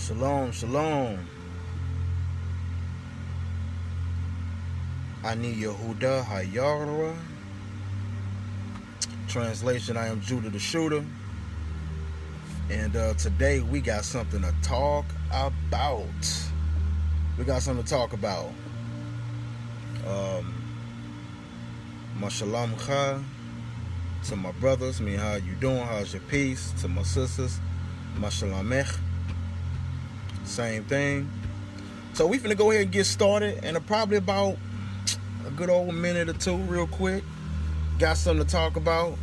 Shalom, shalom. NehemiYAH. Translation, I am Judah the Shooter. And today we got something to talk about. My shalom to my brothers, how you doing? How's your peace? To my sisters, my shalamech. Same thing. So we finna go ahead and get started, and probably about a good old minute or two, real quick. Got something to talk about.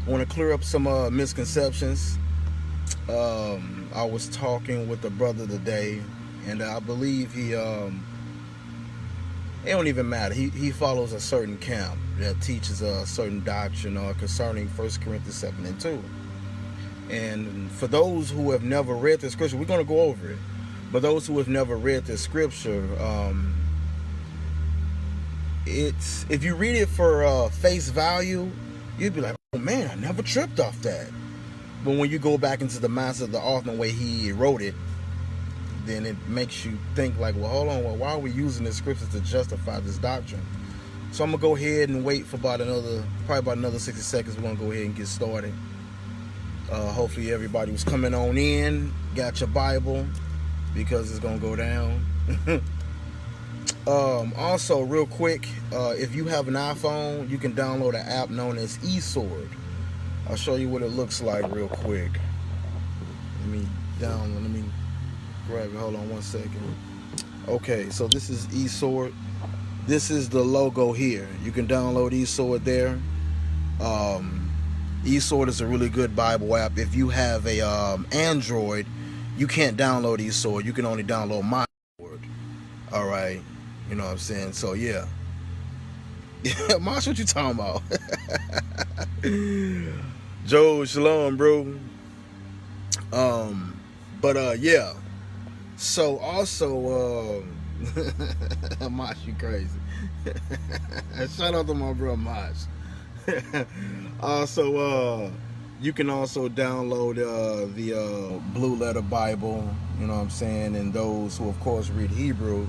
I want to clear up some misconceptions. I was talking with a brother today, and I believe it don't even matter. He follows a certain camp that teaches a certain doctrine concerning 1 Corinthians 7 and 2. And for those who have never read the scripture, we're going to go over it. But those who have never read the scripture, if you read it for face value, you'd be like, oh man, I never tripped off that. But when you go back into the mindset of the author and the way he wrote it, then it makes you think like, well, hold on, why are we using this scripture to justify this doctrine? So I'm going to go ahead and wait for probably about another 60 seconds. We're going to go ahead and get started. Hopefully everybody was coming on in, got your Bible, because it's going to go down. Also, real quick, if you have an iPhone, you can download an app known as Esword. I'll show you what it looks like real quick. Let me grab it. Hold on one second. Okay, so this is Esword. This is the logo here. You can download Esword there. Esword is a really good Bible app. If you have a Android, you can't download Esword. You can only download Mysword. All right, you know what I'm saying. So yeah, Mosh, what you talking about? Joe, shalom, bro. Yeah. So also, Mosh, you crazy. Shout out to my bro Mosh. Also, you can also download the Blue Letter Bible, you know what I'm saying, and those who of course read Hebrew,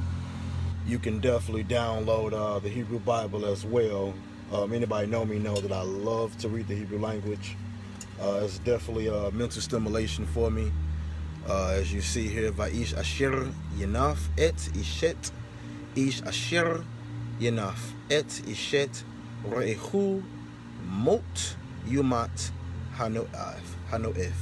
you can definitely download the Hebrew Bible as well. Anybody know me know that I love to read the Hebrew language. It's definitely a mental stimulation for me. As you see here, Va'ish Asher Yanaf Et Ishet Ish Asher Yanaf Et Ishet Re'ehu Mot Yumat Hanoef.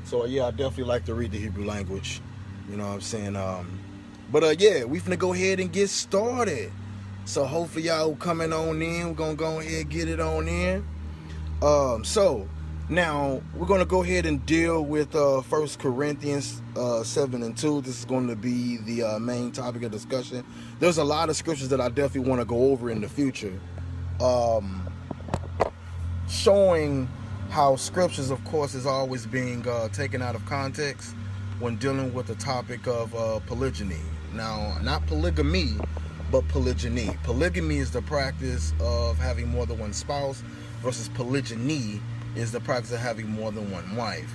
So yeah, I definitely like to read the Hebrew language. You know what I'm saying? Yeah, we finna go ahead and get started. So hopefully y'all coming on in. We're gonna go ahead and get it on in. So now we're gonna go ahead and deal with 1 Corinthians 7 and 2. This is going to be the main topic of discussion. There's a lot of scriptures that I definitely want to go over in the future, showing how scriptures, of course, is always being taken out of context when dealing with the topic of polygyny. Now, not polygamy, but polygyny. Polygamy is the practice of having more than one spouse, versus polygyny is the practice of having more than one wife.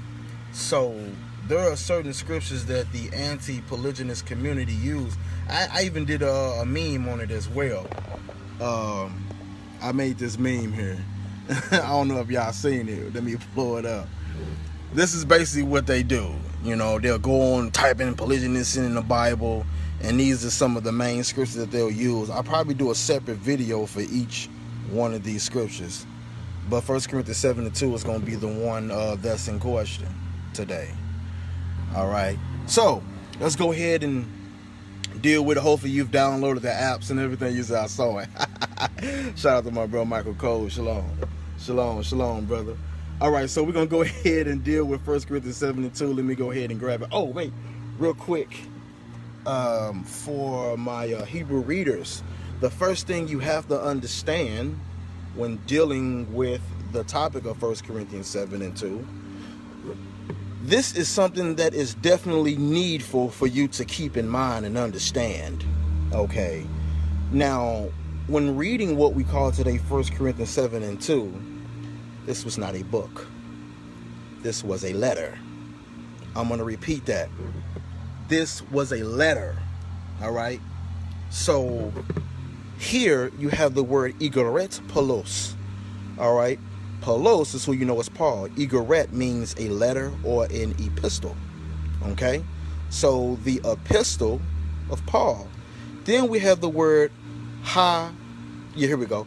So there are certain scriptures that the anti-polygynous community use. I even did a meme on it as well. I made this meme here. I don't know if y'all seen it. Let me pull it up. This is basically what they do. You know, they'll go on, type in polygynous in the Bible, and these are some of the main scriptures that they'll use. I'll probably do a separate video for each one of these scriptures. But 1 Corinthians 7 and 2 is going to be the one that's in question today. All right. So let's go ahead and deal with it. Hopefully you've downloaded the apps and everything. You said I saw it. Shout out to my bro Michael Cole. Shalom. Shalom, shalom, brother. All right, so we're going to go ahead and deal with 1 Corinthians 7 and 2. Let me go ahead and grab it. Oh, wait, real quick. For my Hebrew readers, the first thing you have to understand when dealing with the topic of 1 Corinthians 7 and 2, this is something that is definitely needful for you to keep in mind and understand. Okay. Now, when reading what we call today 1 Corinthians 7 and 2, this was not a book. This was a letter. I'm going to repeat that. this was a letter. All right. So here you have the word Igoret Polos. All right. Polos is who you know as Paul. Igoret means a letter or an epistle. Okay. So the epistle of Paul. Then we have the word here we go.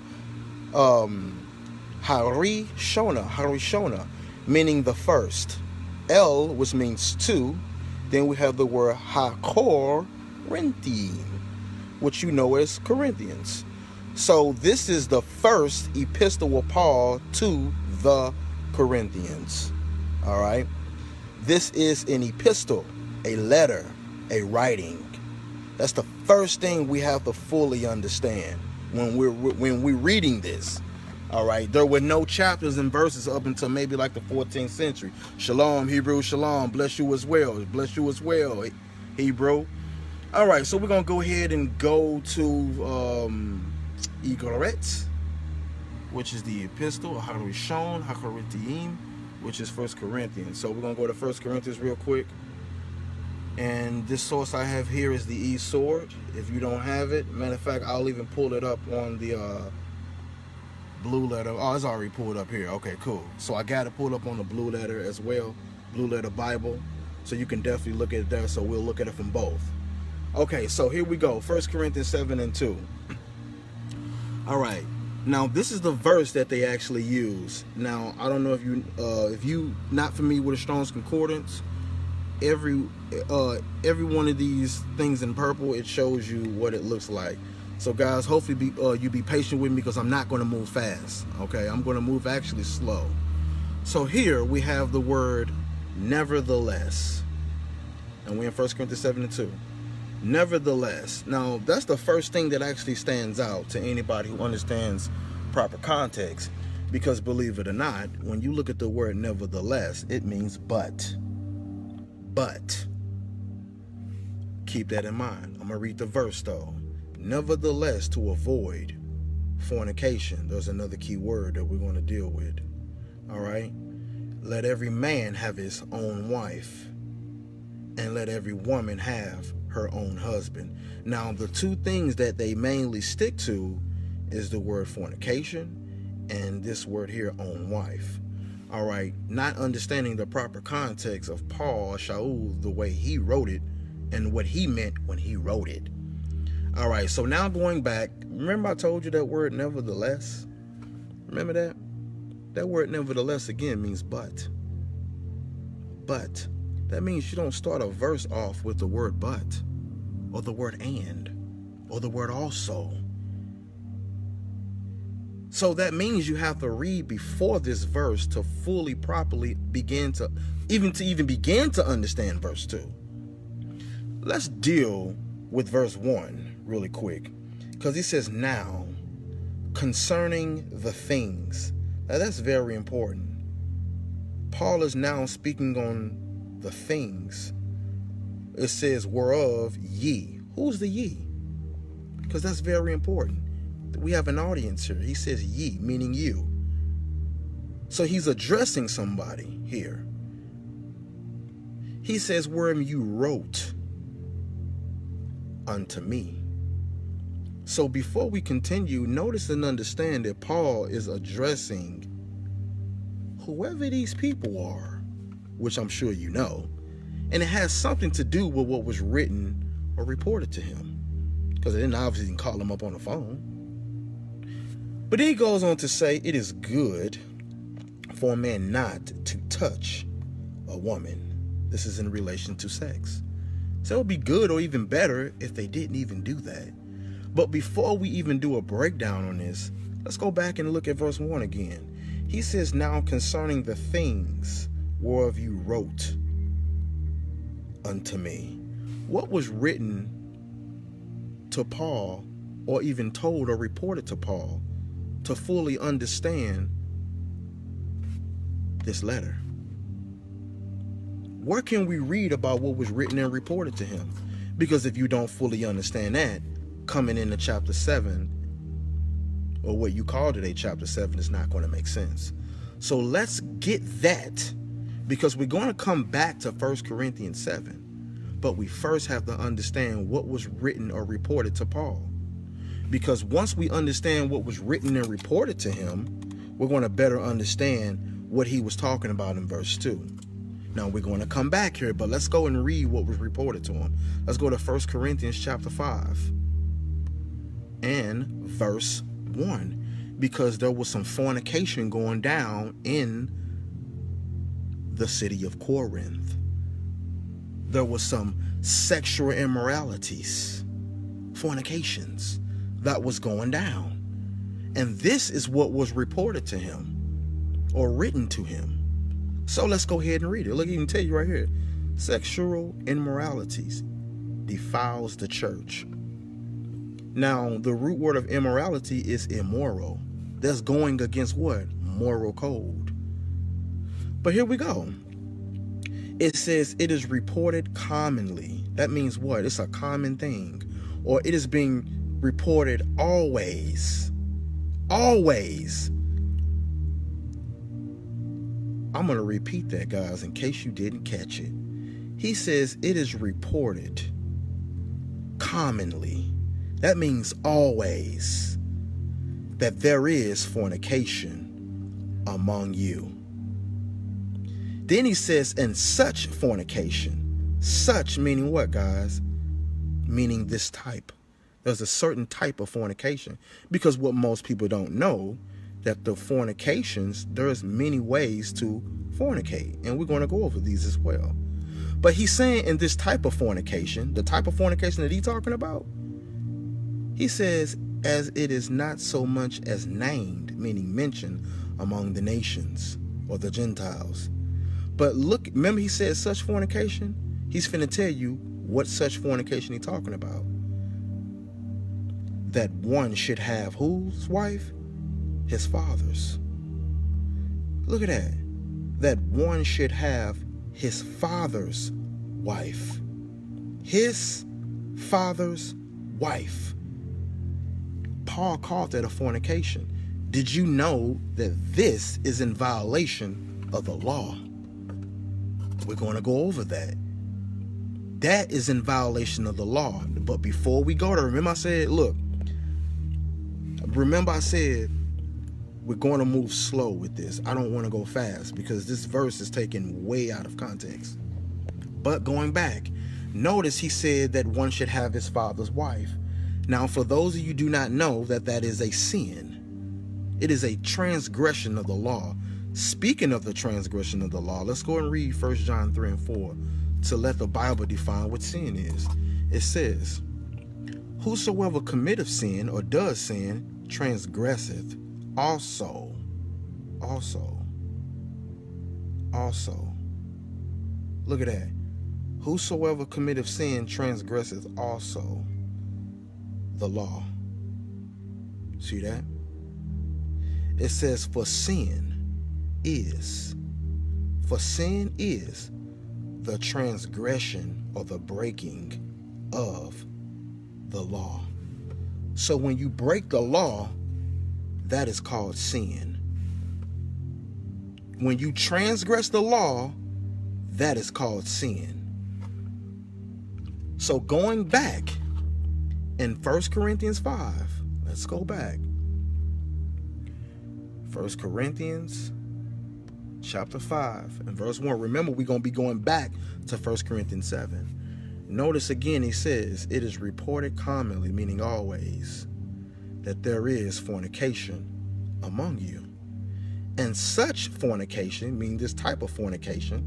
Harishona, meaning the first. El, which means two. Then we have the word HaKorinthim, which you know as Corinthians. So this is the first epistle of Paul to the Corinthians. All right. This is an epistle, a letter, a writing. That's the first thing we have to fully understand when we're reading this. All right. There were no chapters and verses up until maybe like the 14th century. Shalom, Hebrew, shalom. Bless you as well. Bless you as well, Hebrew. All right. So we're going to go ahead and go to Igoret, which is the epistle, Harishon, HaKorinthim, which is 1 Corinthians. So we're going to go to 1 Corinthians real quick. And this source I have here is the Esword. If you don't have it, matter of fact, I'll even pull it up on the blue letter. Oh, it's already pulled up here. Okay, cool. So I got it pulled up on the blue letter as well, blue letter Bible. So you can definitely look at it there. So we'll look at it from both. Okay, so here we go. 1 Corinthians 7:2. All right. Now this is the verse that they actually use. Now I don't know if you not familiar with a Strong's Concordance. Every one of these things in purple, it shows you what it looks like. So guys, hopefully you be patient with me because I'm not going to move fast. Okay, I'm going to move actually slow. So here we have the word nevertheless, and we're in 1 Corinthians 7:2. Nevertheless. Now that's the first thing that actually stands out to anybody who understands proper context, because believe it or not, when you look at the word nevertheless, it means but. But keep that in mind. I'm going to read the verse though. Nevertheless, to avoid fornication. There's another key word that we're going to deal with. All right. Let every man have his own wife, and let every woman have her own husband. Now, the two things that they mainly stick to is the word fornication and this word here, own wife. All right, not understanding the proper context of Paul, Shaul, the way he wrote it and what he meant when he wrote it. All right, so now going back, remember I told you that word nevertheless? Remember that? That word nevertheless again means but. But. That means you don't start a verse off with the word but, or the word and, or the word also. So that means you have to read before this verse to fully, properly begin to even begin to understand verse 2. Let's deal with verse 1 really quick, because he says, now, concerning the things. Now that's very important. Paul is now speaking on the things. It says, whereof ye. Who's the ye? Because that's very important. We have an audience here. He says ye, meaning you. So he's addressing somebody here. He says, wherein you wrote unto me. So before we continue, notice and understand that Paul is addressing whoever these people are, which I'm sure you know, and it has something to do with what was written or reported to him, because they didn't obviously call him up on the phone. But he goes on to say, it is good for a man not to touch a woman. This is in relation to sex. So it would be good or even better if they didn't even do that. But before we even do a breakdown on this, let's go back and look at verse 1 again. He says, now concerning the things whereof you wrote unto me. What was written to Paul, or even told or reported to Paul, to fully understand this letter? Where can we read about what was written and reported to him? Because if you don't fully understand that, coming into chapter 7, or what you call today chapter 7, is not going to make sense. So let's get that, because we're going to come back to 1 Corinthians 7. But we first have to understand what was written or reported to Paul. Because once we understand what was written and reported to him, we're going to better understand what he was talking about in verse 2. Now we're going to come back here, but let's go and read what was reported to him. Let's go to 1 Corinthians chapter 5 and verse 1. Because there was some fornication going down in the city of Corinth. There was some sexual immoralities, fornications that was going down. And this is what was reported to him or written to him. So let's go ahead and read it. Look, he can tell you right here. Sexual immoralities defiles the church. Now, the root word of immorality is immoral. That's going against what? Moral code. But here we go. It says it is reported commonly. That means what? It's a common thing. Or it is being reported always. Always. I'm going to repeat that, guys, in case you didn't catch it. He says it is reported commonly. That means always that there is fornication among you. Then he says, and such fornication. Such meaning what, guys? Meaning this type. There's a certain type of fornication. Because what most people don't know, that the fornications, there's many ways to fornicate. And we're going to go over these as well. But he's saying in this type of fornication, the type of fornication that he's talking about, he says, as it is not so much as named, meaning mentioned among the nations or the Gentiles. But look, remember he said such fornication? He's finna tell you what such fornication he's talking about. That one should have whose wife? His father's. Look at that. That one should have his father's wife. His father's wife. Paul called that a fornication. Did you know that this is in violation of the law? We're going to go over that. That is in violation of the law. But before we go there, remember I said, look, remember I said we're going to move slow with this. I don't want to go fast because this verse is taken way out of context. But going back, notice he said that one should have his father's wife. Now, for those of you who do not know that that is a sin, it is a transgression of the law. Speaking of the transgression of the law, let's go and read 1 John 3 and 4 to let the Bible define what sin is. It says, whosoever committeth sin or does sin transgresseth also. Look at that. Whosoever committeth sin transgresseth also the law. See that? It says, for sin is the transgression or the breaking of the law. So when you break the law, that is called sin. When you transgress the law, that is called sin. So going back in 1 Corinthians 5, let's go back. 1 Corinthians chapter 5 and verse 1. Remember, we're going to be going back to 1 Corinthians 7. Notice again, he says, it is reported commonly, meaning always, that there is fornication among you. And such fornication, meaning this type of fornication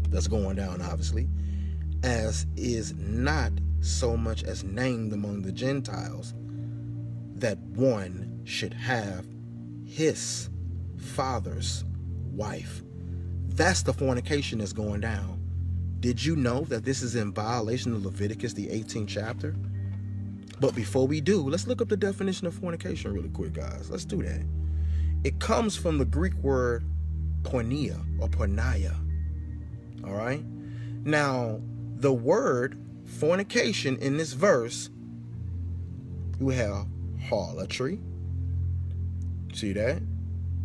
that's going down, obviously, as is not so much as named among the Gentiles, that one should have his father's wife. That's the fornication that's going down. Did you know that this is in violation of Leviticus, the 18th chapter? But before we do, let's look up the definition of fornication really quick, guys. Let's do that. It comes from the Greek word porneia or porneia. All right? Now, the word fornication in this verse, you have harlotry. See that?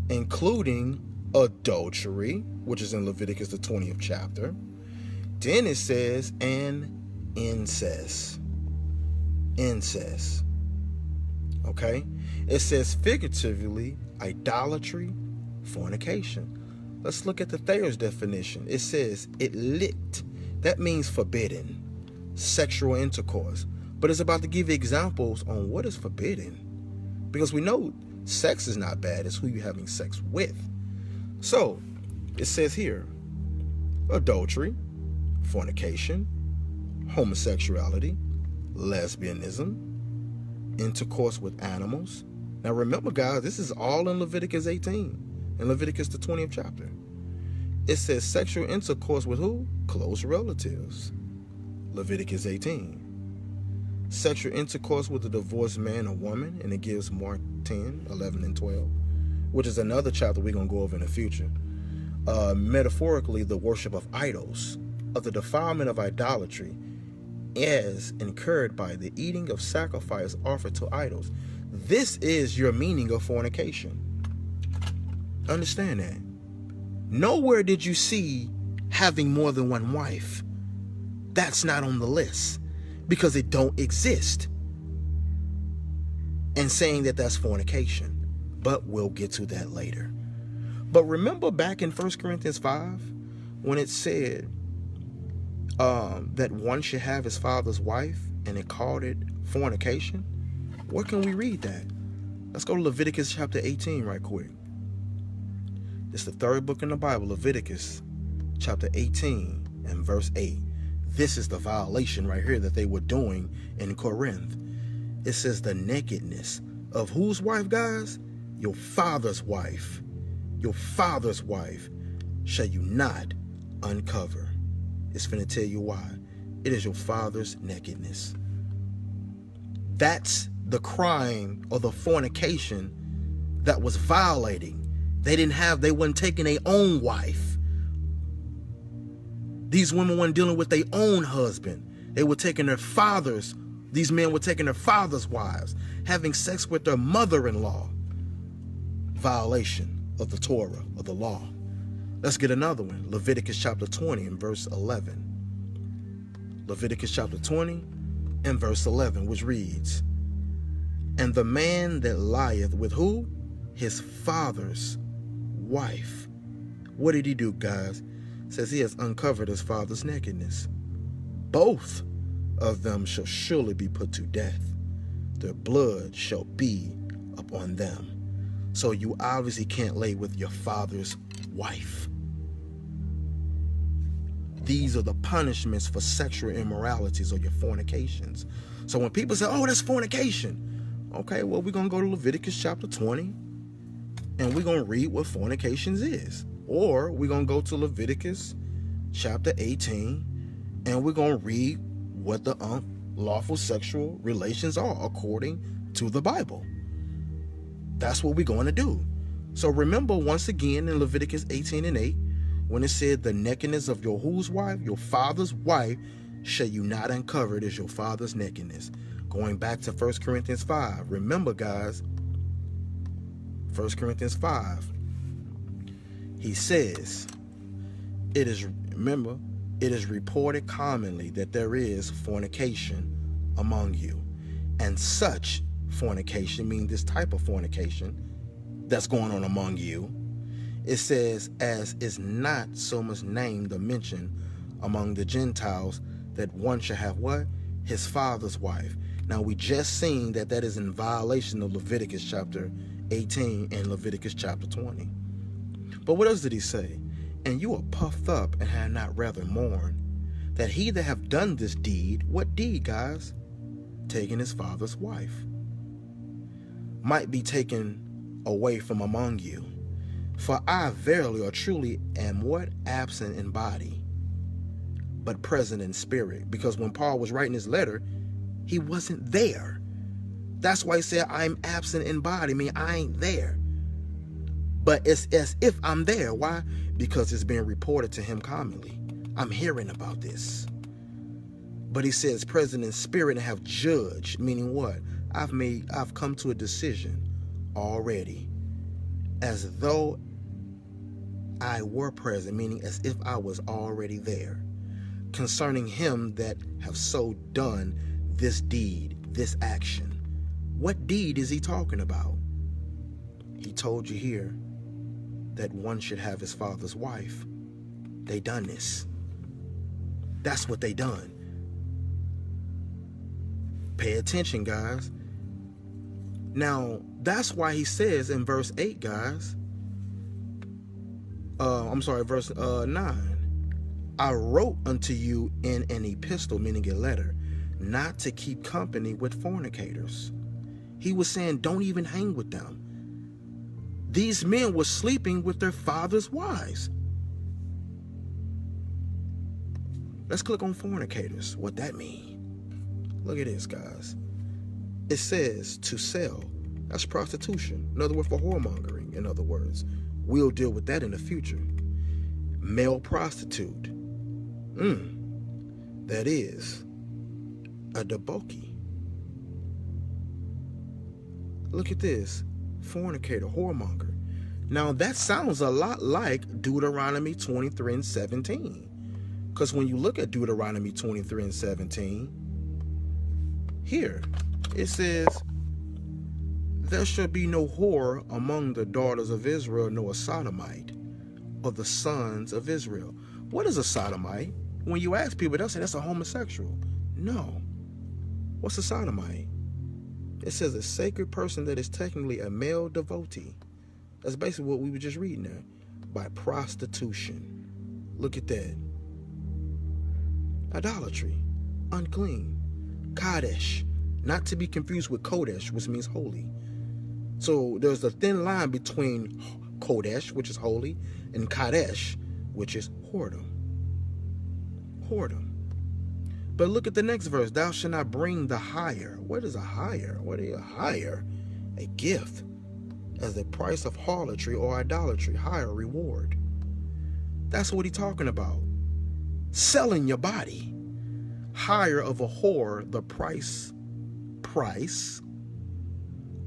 Including adultery, which is in Leviticus, the 20th chapter. Then it says, and incest. Incest. Okay? It says figuratively, idolatry, fornication. Let's look at the Thayer's definition. It says it lit. That means forbidden. Sexual intercourse. But it's about to give examples on what is forbidden. Because we know sex is not bad. It's who you're having sex with. So, it says here, adultery, fornication, homosexuality, lesbianism, intercourse with animals. Now remember, guys, this is all in Leviticus 18, in Leviticus the 20th chapter. It says sexual intercourse with who? Close relatives. Leviticus 18. Sexual intercourse with a divorced man or woman, and it gives Mark 10, 11, and 12, which is another chapter we're going to go over in the future. Metaphorically, the worship of idols, of the defilement of idolatry, as incurred by the eating of sacrifice offered to idols. This is your meaning of fornication. Understand that. Nowhere did you see having more than one wife. That's not on the list because it don't exist. And saying that that's fornication. But we'll get to that later. But remember back in 1 Corinthians 5 when it said that one should have his father's wife, and it called it fornication? Where can we read that? Let's go to Leviticus chapter 18 right quick. It's the third book in the Bible, Leviticus chapter 18 and verse 8. This is the violation right here that they were doing in Corinth. It says the nakedness of whose wife, guys? Your father's wife. Your father's wife shall you not uncover. It's finna tell you why. It is your father's nakedness. That's the crime or the fornication that was violating. They weren't taking their own wife. These women weren't dealing with their own husband. They were taking their fathers. These men were taking their father's wives, having sex with their mother-in-law. Violation of the Torah, of the law. Let's get another one. Leviticus chapter 20 and verse 11. Leviticus chapter 20 and verse 11, which reads, and the man that lieth with who? His father's wife. What did he do, guys? It says he has uncovered his father's nakedness. Both of them shall surely be put to death. Their blood shall be upon them. So you obviously can't lay with your father's wife. These are the punishments for sexual immoralities or your fornications. So when people say, oh, that's fornication. Okay, well, we're going to go to Leviticus chapter 20 and we're going to read what fornications is. Or we're going to go to Leviticus chapter 18 and we're going to read what the unlawful sexual relations are according to the Bible. That's what we're going to do. So remember once again in Leviticus 18 and 8, when it said the nakedness of your whose wife? Your father's wife shall you not uncover. It is your father's nakedness. Going back to 1 Corinthians 5. Remember, guys, 1 Corinthians 5. He says, it is reported commonly that there is fornication among you. And such fornication, meaning this type of fornication that's going on among you, it says, as is not so much named or mentioned among the Gentiles, that one shall have what? His father's wife. Now, we just seen that that is in violation of Leviticus chapter 18 and Leviticus chapter 20. But what else did he say? And you are puffed up and had not rather mourned, that he that have done this deed, what deed, guys? Taking his father's wife, might be taken away from among you. For I verily or truly am what? Absent in body, but present in spirit. Because when Paul was writing his letter, he wasn't there. That's why he said, I'm absent in body, meaning I ain't there. But it's as if I'm there. Why? Because it's being reported to him commonly. I'm hearing about this. But he says present in spirit and have judged, meaning what? I've come to a decision already, as though I were present, meaning as if I was already there. concerning him that have so done this deed, this action. What deed is he talking about? He told you here that one should have his father's wife. They done this. That's what they done. Pay attention, guys. Now, that's why he says in verse 8, guys, verse 9, I wrote unto you in an epistle, meaning a letter, not to keep company with fornicators. He was saying, don't even hang with them. These men were sleeping with their father's wives. Let's click on fornicators, what that mean. Look at this, guys. It says to sell. That's prostitution. In other words, for whoremongering, in other words. We'll deal with that in the future. Male prostitute. That is a debauchee. Look at this. Fornicator, whoremonger. Now that sounds a lot like Deuteronomy 23 and 17. Because when you look at Deuteronomy 23 and 17, here it says, there shall be no whore among the daughters of Israel, nor a sodomite of the sons of Israel. What is a sodomite? When you ask people, they'll say that's a homosexual. No. What's a sodomite? It says a sacred person that is technically a male devotee. That's basically what we were just reading there. By prostitution. Look at that. Idolatry. Unclean. Kadesh. Not to be confused with Kodesh, which means holy. So there's a thin line between Kodesh, which is holy, and Kadesh, which is whoredom. Whoredom. But look at the next verse. Thou shalt not bring the hire. What is a hire? What is a hire? A gift as the price of harlotry or idolatry. Hire, reward. That's what he's talking about. Selling your body. Hire of a whore, the price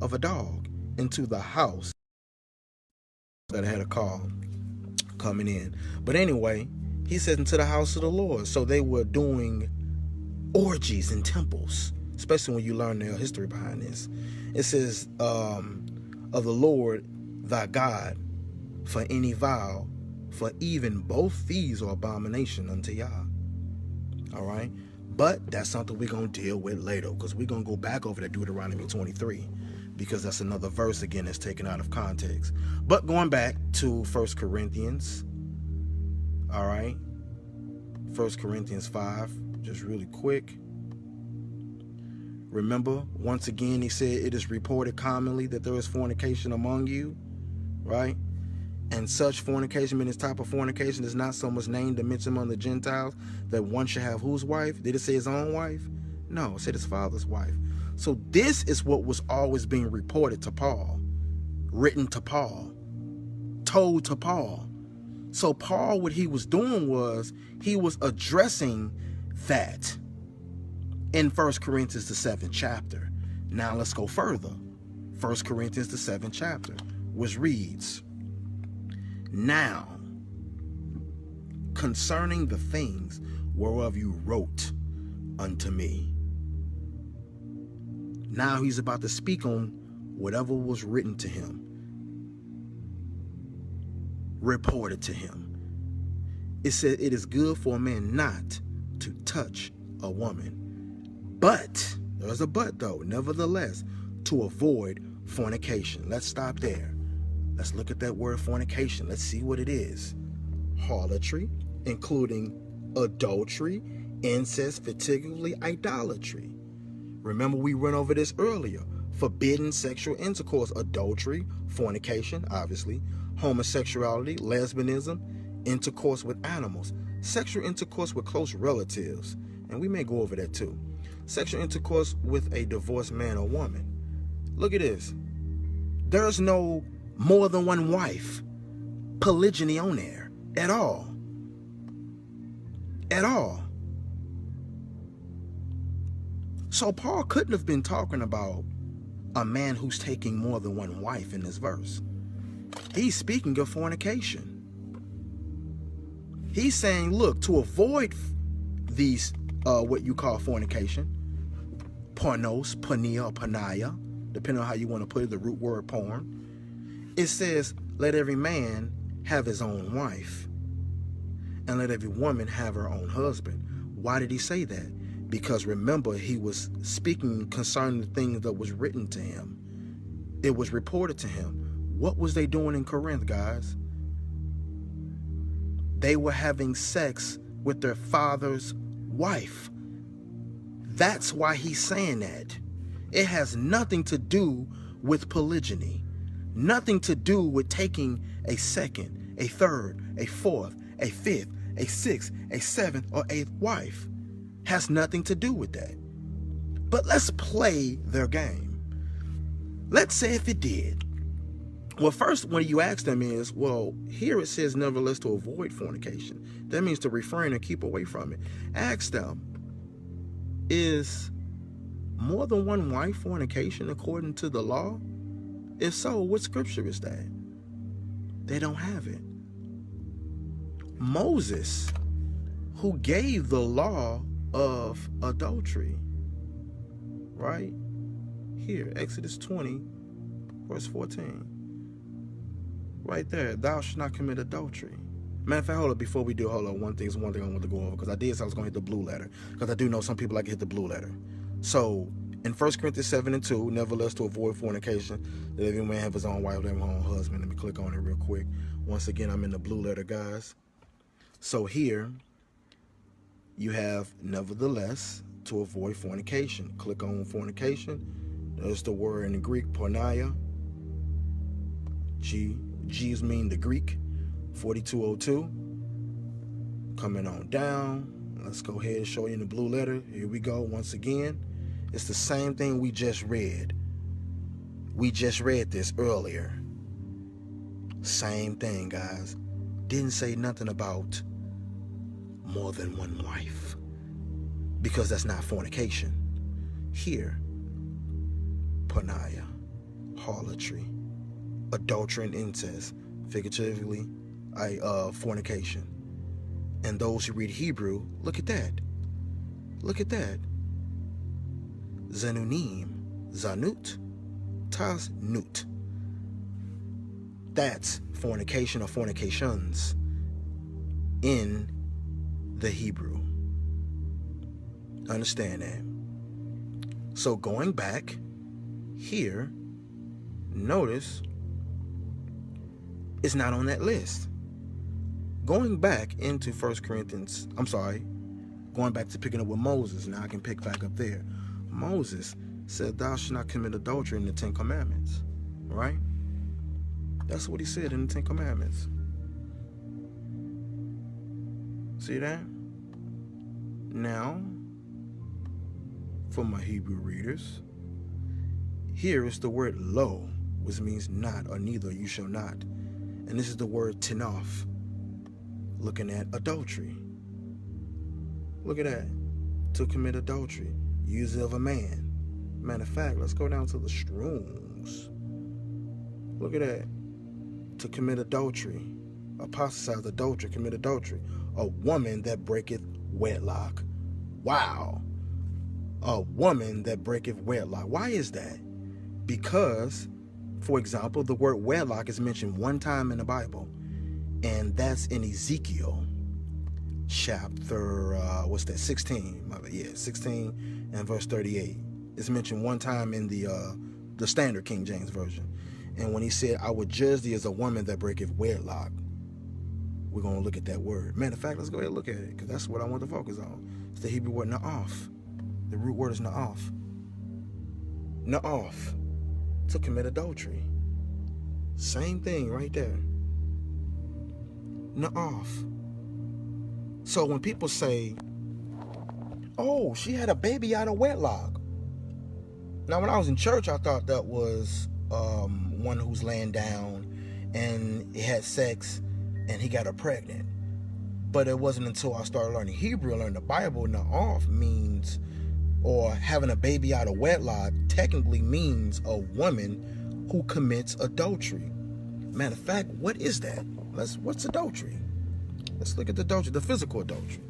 of a dog into the house. That I had a call coming in. But anyway, he said into the house of the Lord. So they were doing orgies in temples, especially when you learn their history behind this. It says, of the Lord thy God, for any vow, for even both these are abomination unto Yah. All right. But that's something we're going to deal with later, because we're going to go back over to Deuteronomy 23, because that's another verse again that's taken out of context. But going back to 1 Corinthians, all right, 1 Corinthians 5, just really quick. Remember, once again, he said, it is reported commonly that there is fornication among you, right? And such fornication, meaning this type of fornication, is not so much named and mentioned among the Gentiles, that one should have whose wife? Did it say his own wife? No, it said his father's wife. So this is what was always being reported to Paul, written to Paul, told to Paul. So Paul, what he was doing was, he was addressing that in 1 Corinthians, the 7th chapter. Now let's go further. 1 Corinthians, the 7th chapter, which reads, now, concerning the things whereof you wrote unto me. Now he's about to speak on whatever was written to him, reported to him. It said it is good for a man not to touch a woman, but, there's a but though, nevertheless, to avoid fornication. Let's stop there. Let's look at that word fornication. Let's see what it is. Harlotry, including adultery, incest, particularly idolatry. Remember, we went over this earlier. Forbidden sexual intercourse, adultery, fornication, obviously, homosexuality, lesbianism, intercourse with animals, sexual intercourse with close relatives, and we may go over that too. Sexual intercourse with a divorced man or woman. Look at this. There's no more than one wife polygyny on there at all. At all. So Paul couldn't have been talking about a man who's taking more than one wife in this verse. He's speaking of fornication. He's saying, look, to avoid these, what you call fornication, pornos, pornea, or porneia, depending on how you want to put it, the root word porn. It says, let every man have his own wife, and let every woman have her own husband. Why did he say that? Because remember, he was speaking concerning the things that was written to him. It was reported to him. What was they doing in Corinth, guys? They were having sex with their father's wife. That's why he's saying that. It has nothing to do with polygyny. Nothing to do with taking a second, a third, a fourth, a fifth, a sixth, a seventh, or eighth wife. Has nothing to do with that. But let's play their game. Let's say if it did. Well, first, when you ask them is, well, here it says nevertheless to avoid fornication. That means to refrain and keep away from it. Ask them, is more than one wife fornication according to the law? If so, what scripture is that? They don't have it. Moses, who gave the law of adultery, right? Here, Exodus 20, verse 14. Right there, thou shalt not commit adultery. Matter of fact, hold up, before we do, hold up, one thing I want to go over, because I did say I was going to hit the blue letter, because I do know some people like to hit the blue letter. So, in 1 Corinthians 7 and 2, nevertheless to avoid fornication, that every man have his own wife, have his own husband. Let me click on it real quick. Once again, I'm in the blue letter, guys. So here, you have nevertheless to avoid fornication. Click on fornication. There's the word in the Greek, porneia. G's mean the Greek, 4202. Coming on down. Let's go ahead and show you in the blue letter. Here we go. Once again, it's the same thing we just read. We just read this earlier. Same thing, guys. Didn't say nothing about more than one wife, because that's not fornication. Here, porneia, harlotry, adultery and incest, figuratively, fornication. And those who read Hebrew, look at that. Look at that. Zanunim, zanut, tasnut. That's fornication or fornications in the Hebrew. Understand that. So going back here, notice it's not on that list. Going back into 1 Corinthians, going back to picking up with Moses. Now I can pick back up there. Moses said, thou shalt not commit adultery in the 10 Commandments. Right? That's what he said in the 10 Commandments. See that? Now, for my Hebrew readers, here is the word lo, which means not or neither, you shall not. And this is the word tinof, looking at adultery. Look at that. To commit adultery, usually of a man. Matter of fact, let's go down to the Strong's. Look at that. To commit adultery, apostatize, adultery, commit adultery. A woman that breaketh wedlock. Wow. A woman that breaketh wedlock. Why is that? Because, for example, the word wedlock is mentioned one time in the Bible, and that's in Ezekiel chapter 16. 16 and verse 38. It's mentioned one time in the Standard King James Version. And when he said, I would judge thee as a woman that breaketh wedlock, we're going to look at that word. Matter of fact, let's go ahead and look at it, because that's what I want to focus on. It's the Hebrew word na'af. The root word is na'af. Na'af, to commit adultery. Same thing right there. Na'af. So when people say, oh, she had a baby out of wedlock. Now, when I was in church, I thought that was one who's laying down and he had sex and he got her pregnant. But it wasn't until I started learning Hebrew and learning the Bible, na'af means, or having a baby out of wedlock technically means a woman who commits adultery. Matter of fact, what is that? What's adultery? Let's look at the adultery, the physical adultery.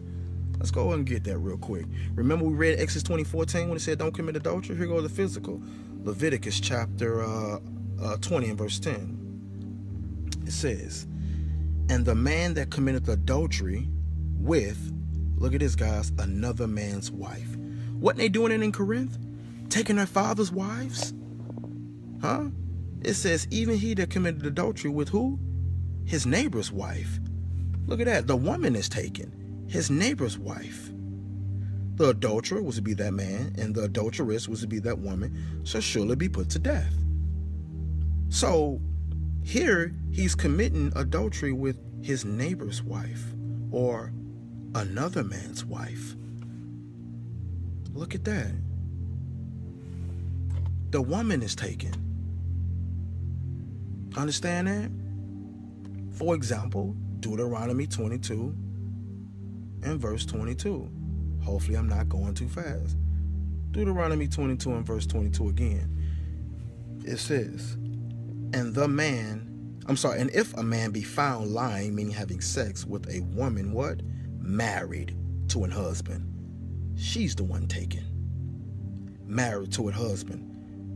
Let's go and get that real quick. Remember we read Exodus 20:14 when it said don't commit adultery? Here goes the physical. Leviticus chapter 20 and verse 10. It says, and the man that committeth adultery with, look at this guys, another man's wife. Wasn't they doing it in Corinth? Taking their father's wives? Huh? It says, even he that committed adultery with who? His neighbor's wife. Look at that. The woman is taken. His neighbor's wife. The adulterer was to be that man, and the adulteress was to be that woman, shall surely be put to death. So here he's committing adultery with his neighbor's wife, or another man's wife. Look at that. The woman is taken. Understand that? For example, Deuteronomy 22 and verse 22. Hopefully I'm not going too fast. Deuteronomy 22 and verse 22 again. It says, and if a man be found lying, meaning having sex with a woman, what? Married to an husband. She's the one taken. Married to a husband.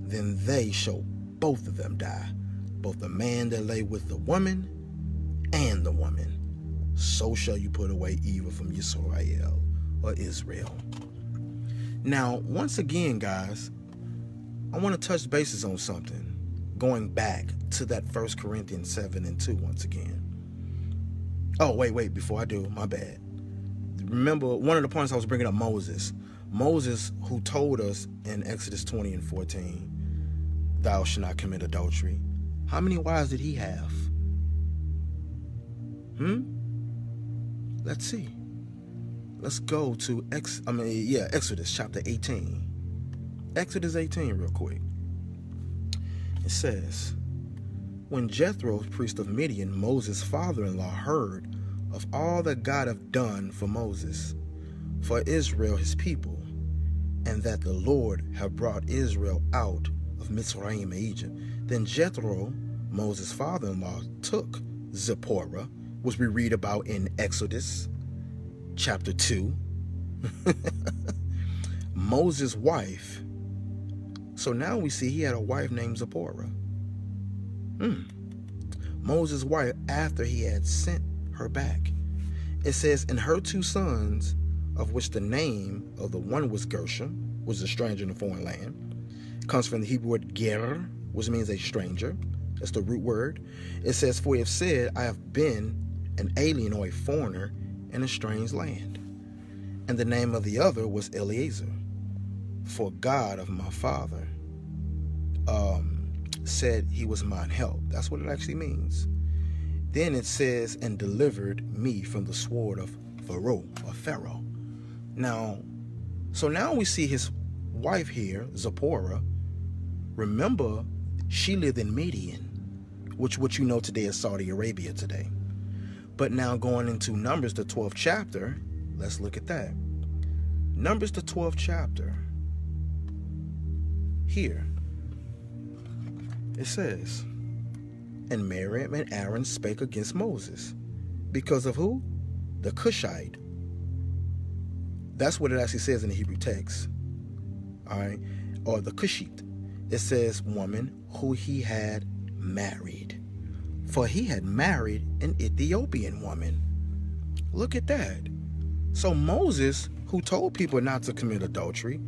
Then they shall both of them die. Both the man that lay with the woman and the woman. So shall you put away evil from Yisrael, or Israel. Now, once again, guys, I want to touch bases on something. Going back to that 1 Corinthians 7 and 2 once again. Oh, wait, before I do, my bad. Remember, one of the points I was bringing up, Moses. Moses, who told us in Exodus 20 and 14, thou shalt not commit adultery. How many wives did he have? Let's see. Let's go to Exodus chapter 18. Exodus 18 real quick. It says, when Jethro, priest of Midian, Moses' father-in-law, heard of all that God hath done for Moses, for Israel his people, and that the Lord have brought Israel out of Mitzrayim and Egypt, then Jethro, Moses' father-in-law, took Zipporah, which we read about in Exodus chapter 2, Moses' wife. So now we see he had a wife named Zipporah. Moses' wife, after he had sent her back. It says, and her two sons, of which the name of the one was Gershom, was a stranger in a foreign land, comes from the Hebrew word ger, which means a stranger. That's the root word. It says, for he have said, I have been an alien or a foreigner in a strange land. And the name of the other was Eliezer, for God of my father said he was mine help. That's what it actually means. Then it says, and delivered me from the sword of Pharaoh. Now, so now we see his wife here, Zipporah. Remember, she lived in Midian, which what you know today is Saudi Arabia today. But now going into Numbers, the 12th chapter, let's look at that. Numbers, the 12th chapter. Here, it says, and Miriam and Aaron spake against Moses. Because of who? The Cushite. That's what it actually says in the Hebrew text. All right? Or the Cushite. It says woman who he had married. For he had married an Ethiopian woman. Look at that. So Moses, who told people not to commit adultery,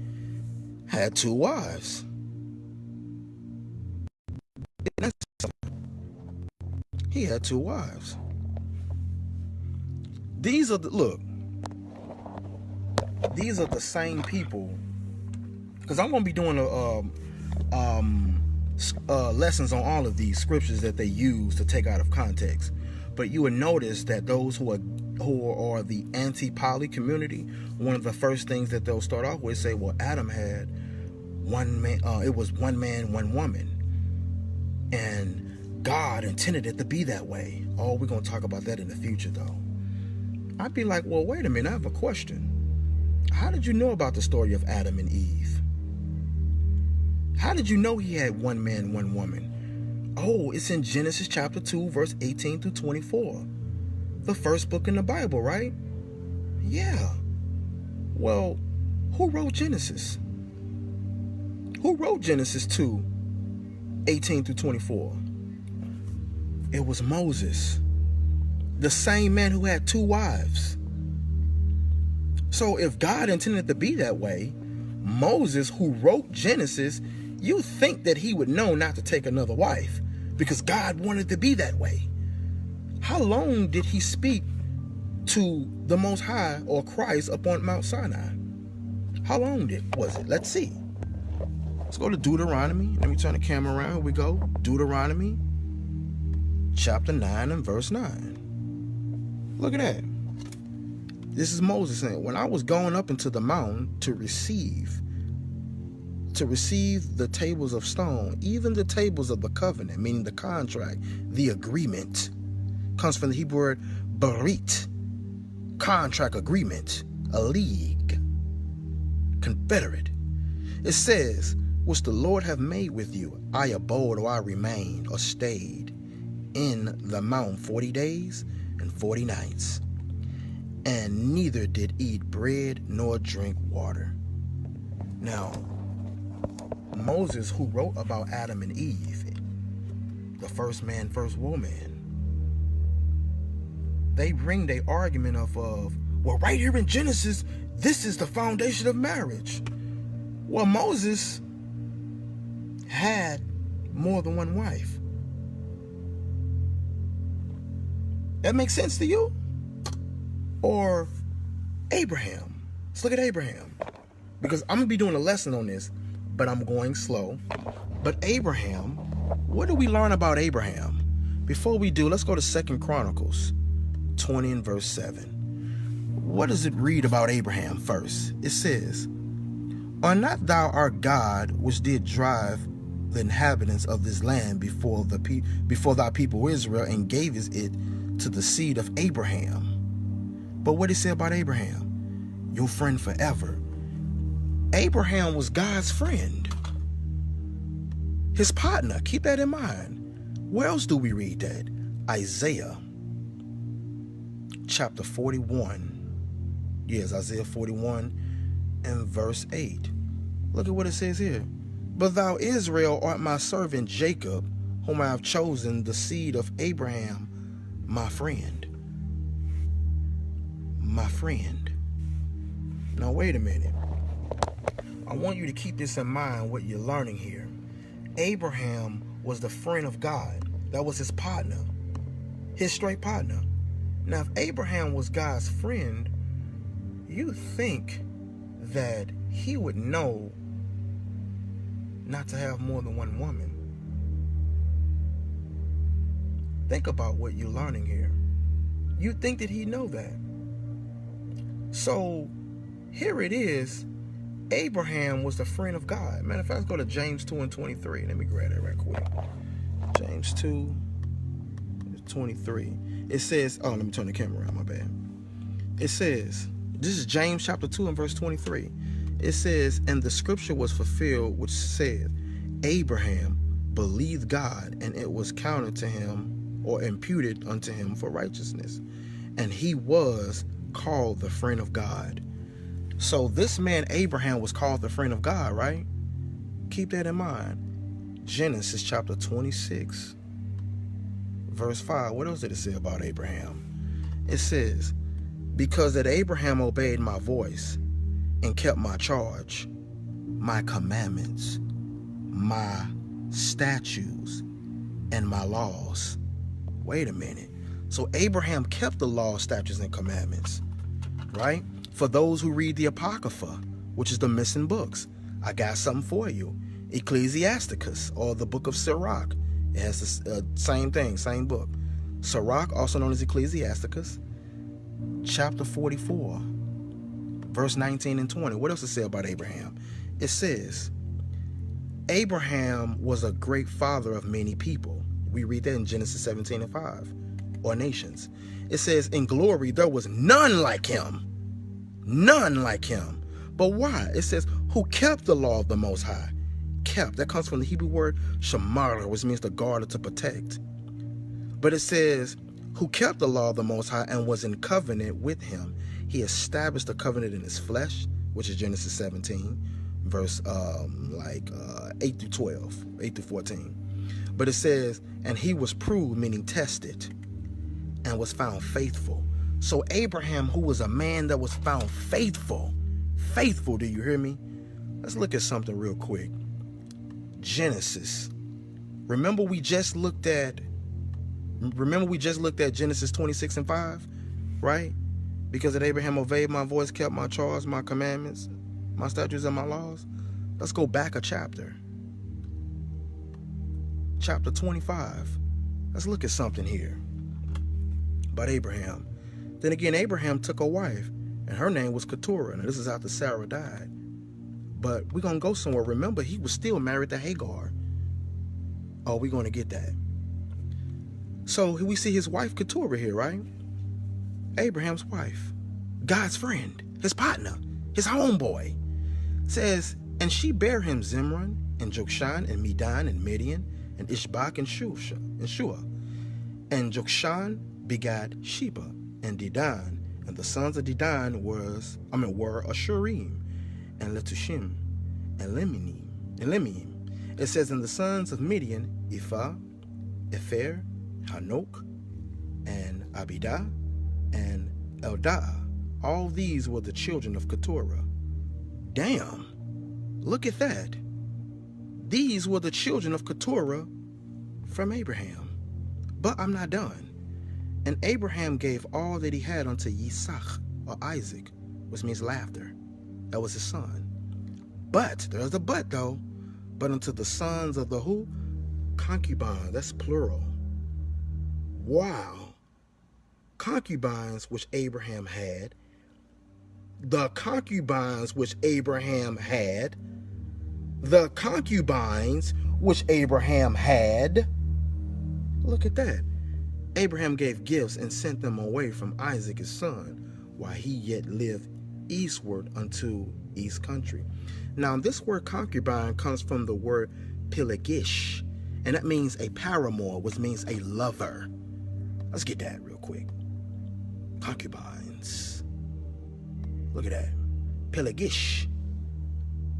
had two wives. He had two wives. These are the same people, because I'm going to be doing lessons on all of these scriptures that they use to take out of context. But you would notice that those who are the anti-poly community, one of the first things that they'll start off with say, well, Adam had one man, it was one man, one woman, and God intended it to be that way. Oh, we're going to talk about that in the future, though. I'd be like, well, wait a minute, I have a question. How did you know about the story of Adam and Eve? How did you know he had one man, one woman? Oh, it's in Genesis chapter 2, verse 18 through 24. The first book in the Bible, right? Yeah. Well, who wrote Genesis? Who wrote Genesis 2, 18 through 24? It was Moses, the same man who had 2 wives. So if God intended it to be that way, Moses, who wrote Genesis, you think that he would know not to take another wife because God wanted it to be that way. How long did he speak to the Most High or Christ upon Mount Sinai? How long was it? Let's see. Let's go to Deuteronomy. Let me turn the camera around. Here we go. Deuteronomy chapter 9 and verse 9. Look at that. This is Moses saying, when I was going up into the mountain to receive the tables of stone, even the tables of the covenant, meaning the contract, the agreement, comes from the Hebrew word barit, contract, agreement, a league, confederate. It says, which the Lord have made with you, I abode or I remained or stayed in the mountain 40 days and 40 nights, and neither did eat bread nor drink water. Now, Moses, who wrote about Adam and Eve, the first man, first woman, they bring their argument of, well, right here in Genesis, this is the foundation of marriage. Well, Moses had more than one wife. That makes sense to you? Or Abraham. Let's look at Abraham. Because I'm going to be doing a lesson on this, but I'm going slow. But Abraham, what do we learn about Abraham? Before we do, let's go to 2 Chronicles 20 and verse 7. What does it read about Abraham first? It says, Are not thou our God, which did drive the inhabitants of this land before thy people Israel, and gave it to the seed of Abraham? But what did he say about Abraham? Your friend forever. Abraham was God's friend, his partner. Keep that in mind. Where else do we read that? Isaiah chapter 41. Yes, Isaiah 41 and verse 8. Look at what it says here. But thou, Israel, art my servant Jacob, whom I have chosen, the seed of Abraham, my friend. My friend. Now, wait a minute. I want you to keep this in mind, what you're learning here. Abraham was the friend of God. That was his partner, his straight partner. Now, if Abraham was God's friend, you think that he would know not to have more than one woman. Think about what you're learning here. You think that he'd know that. So here it is. Abraham was the friend of God. Matter of fact, let's go to James 2 and 23. Let me grab that right quick. James 2, 23. It says, oh, let me turn the camera around, my bad. It says, this is James chapter 2 and verse 23. It says, and the scripture was fulfilled, which said, Abraham believed God, and it was counted to him, or imputed unto him for righteousness. And he was called the friend of God. So this man Abraham was called the friend of God, right? Keep that in mind. Genesis chapter 26, verse 5. What else did it say about Abraham? It says, because that Abraham obeyed my voice and kept my charge, my commandments, my statutes, and my laws. Wait a minute. So Abraham kept the law, statutes, and commandments, right? For those who read the Apocrypha, which is the missing books, I got something for you. Ecclesiasticus, or the book of Sirach. It has the same thing, same book. Sirach, also known as Ecclesiasticus, chapter 44, verse 19 and 20. What else does it say about Abraham? It says, Abraham was a great father of many people. We read that in Genesis 17 and 5, or nations. It says, in glory there was none like him. None like him. But why? It says, who kept the law of the Most High. Kept, that comes from the Hebrew word shamar, which means to guard or to protect. But it says, who kept the law of the Most High and was in covenant with him. He established a covenant in his flesh, which is Genesis 17, verse 8 through 12, 8 through 14. But it says, and he was proved, meaning tested, and was found faithful. So Abraham, who was a man that was found faithful, do you hear me? Let's look at something real quick. Genesis. Remember we just looked at Genesis 26 and 5, right? Because that Abraham obeyed my voice, kept my charge, my commandments, my statutes, and my laws. Let's go back a chapter. Chapter 25. Let's look at something here about Abraham. Then again, Abraham took a wife, and her name was Keturah. Now, this is after Sarah died. But we're going to go somewhere. Remember, he was still married to Hagar. Oh, we're going to get that. So we see his wife Keturah here, right? Abraham's wife, God's friend, his partner, his homeboy. Says, and she bare him Zimran, and Jokshan, and Medan, and Midian, and Ishbak, and Shua. And Jokshan begat Sheba, and Dedan, and the sons of Dedan were Ashurim, and Letushim, and Lemeim. It says, and the sons of Midian, Ephah, Epher, Hanok, and Abidah, and Eldah. All these were the children of Keturah. Damn, look at that. These were the children of Keturah from Abraham. But I'm not done. And Abraham gave all that he had unto Yitzhak, or Isaac, which means laughter. That was his son. But, there's a but though, but unto the sons of the who? Concubines, that's plural. Wow. Concubines which Abraham had. The concubines which Abraham had. The concubines which Abraham had. Look at that. Abraham gave gifts and sent them away from Isaac his son, while he yet lived eastward unto east country. Now this word concubine comes from the word Polygyny, and that means a paramour, which means a lover. Let's get that real quick. Concubines. Look at that. Polygyny.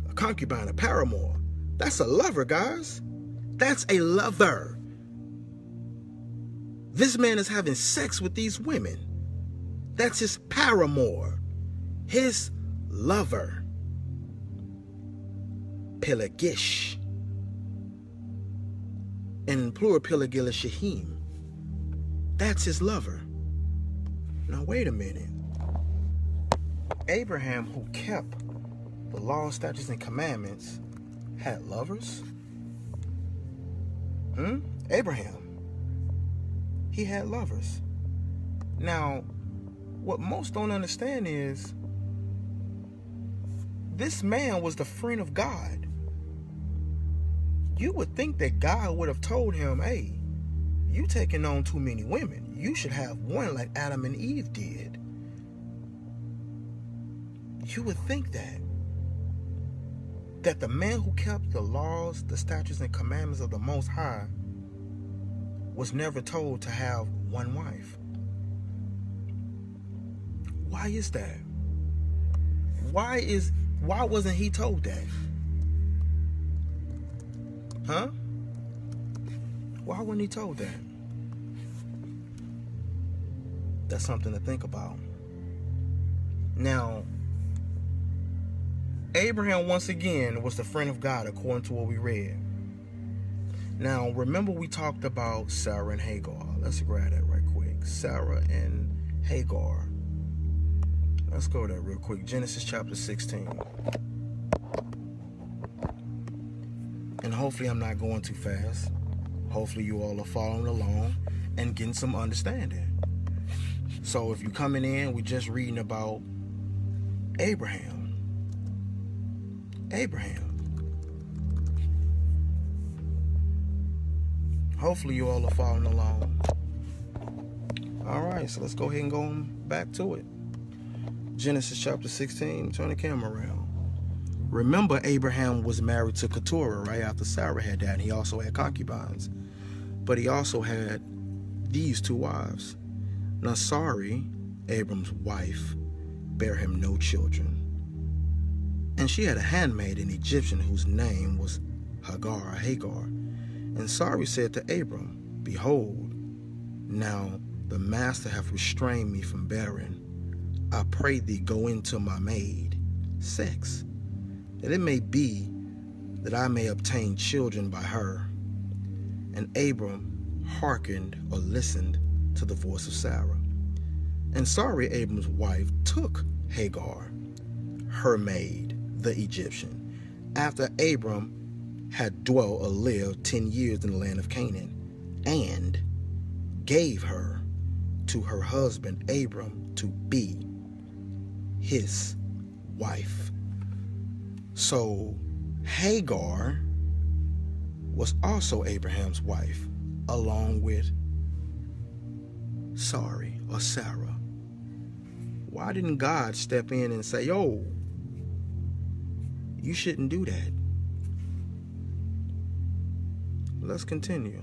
A concubine, a paramour. That's a lover, guys. That's a lover. This man is having sex with these women. That's his paramour. His lover. Polygyny. In plural, Polygyny Shahim. That's his lover. Now, wait a minute. Abraham, who kept the law, statutes, and commandments, had lovers? Abraham. He had lovers. Now, what most don't understand is this man was the friend of God. You would think that God would have told him, hey, you taking on too many women. You should have one like Adam and Eve did. You would think that the man who kept the laws, the statutes, and commandments of the Most High was never told to have one wife. Why is that? Why wasn't he told that? Huh? Why wasn't he told that? That's something to think about. Now, Abraham, once again, was the friend of God, according to what we read. Now, remember we talked about Sarah and Hagar. Let's grab that right quick. Sarah and Hagar. Let's go there real quick. Genesis chapter 16. And hopefully I'm not going too fast. Hopefully you all are following along and getting some understanding. So if you're coming in, we're just reading about Abraham. Hopefully you all are following along. Alright, so let's go ahead and go back to it. Genesis chapter 16. Turn the camera around. Remember, Abraham was married to Keturah right after Sarah had died. He also had concubines. But he also had these two wives. Now, Sarai, Abram's wife, bare him no children. And she had a handmaid, an Egyptian, whose name was Hagar. And Sarai said to Abram, Behold, now the master hath restrained me from bearing. I pray thee, go into my maid, 6, that it may be that I may obtain children by her. And Abram hearkened or listened to the voice of Sarah. And Sarai, Abram's wife, took Hagar, her maid, the Egyptian, after Abram had dwelt or lived 10 years in the land of Canaan, and gave her to her husband Abram to be his wife. So Hagar was also Abraham's wife, along with Sarai or Sarah. Why didn't God step in and say, yo, you shouldn't do that? Let's continue.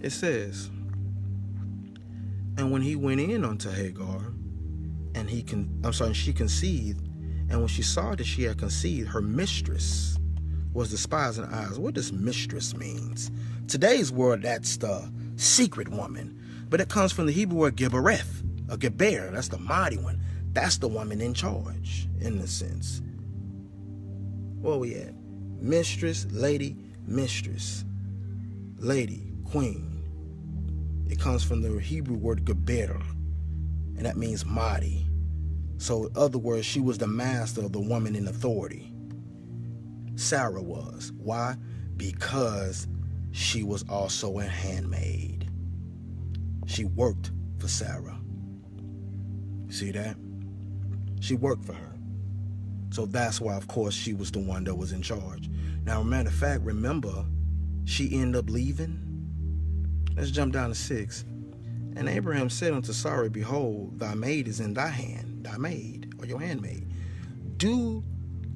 It says, and when he went in unto Hagar, and she conceived, and when she saw that she had conceived, her mistress was despised in her eyes. What does mistress means? Today's word, that's the secret woman. But it comes from the Hebrew word Gebereth, or Geber. That's the mighty one. That's the woman in charge, in a sense. Where we at? Mistress, lady, mistress. Lady, queen. It comes from the Hebrew word Geber, and that means mighty. So in other words, she was the master of the woman in authority. Sarah was. Why? Because she was also a handmaid. She worked for Sarah. See that? She worked for her. So that's why, of course, she was the one that was in charge. Now, matter of fact, remember, she ended up leaving. Let's jump down to 6. And Abraham said unto Sarai, Behold, thy maid is in thy hand, thy maid, or your handmaid. Do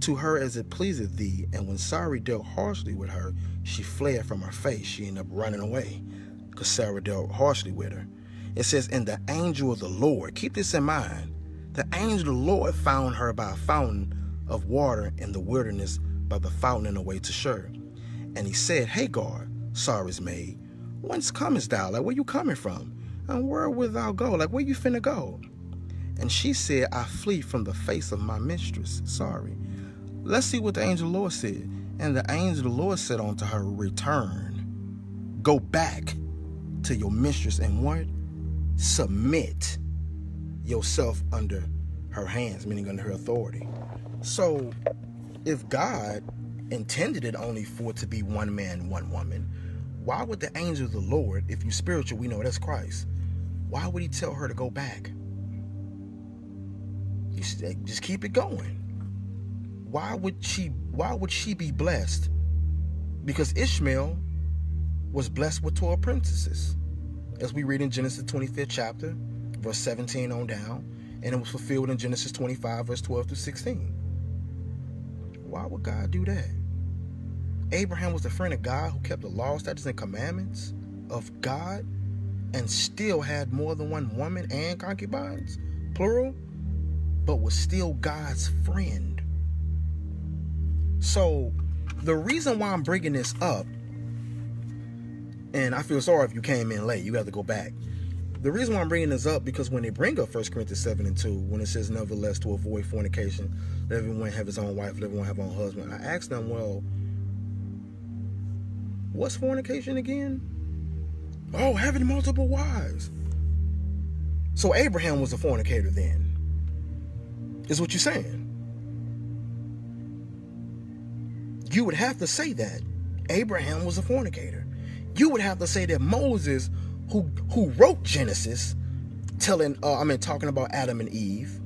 to her as it pleaseth thee. And when Sarai dealt harshly with her, she fled from her face. She ended up running away because Sarah dealt harshly with her. It says, and the angel of the Lord, keep this in mind, the angel of the Lord found her by a fountain of water in the wilderness, by the fountain in the way to Shur. And he said, Hagar, Sarai's maid, whence comest thou? Like, where you coming from? And where wilt thou go? Like, where you finna go? And she said, I flee from the face of my mistress, Sarai. Let's see what the angel of the Lord said. And the angel of the Lord said unto her, Return, go back to your mistress, and what? Submit yourself under her hands, meaning under her authority. So if God intended it only for it to be one man, one woman, why would the angel of the Lord, if you're spiritual, we know that's Christ, why would he tell her to go back? You just keep it going. Why would she be blessed? Because Ishmael was blessed with 12 princesses, as we read in Genesis 25th chapter, verse 17 on down, and it was fulfilled in Genesis 25, verse 12 through 16. Why would God do that? Abraham was a friend of God who kept the law, statutes, and commandments of God, and still had more than one woman and concubines, plural, but was still God's friend. So the reason why I'm bringing this up, and I feel sorry if you came in late, you have to go back. The reason why I'm bringing this up, because when they bring up 1 Corinthians 7 and 2, when it says, nevertheless, to avoid fornication, let everyone have his own wife, let everyone have his own husband, I asked them, well, what's fornication again? Oh, having multiple wives. So Abraham was a fornicator then, is what you're saying. You would have to say that Abraham was a fornicator. You would have to say that Moses, who wrote Genesis, talking about Adam and Eve,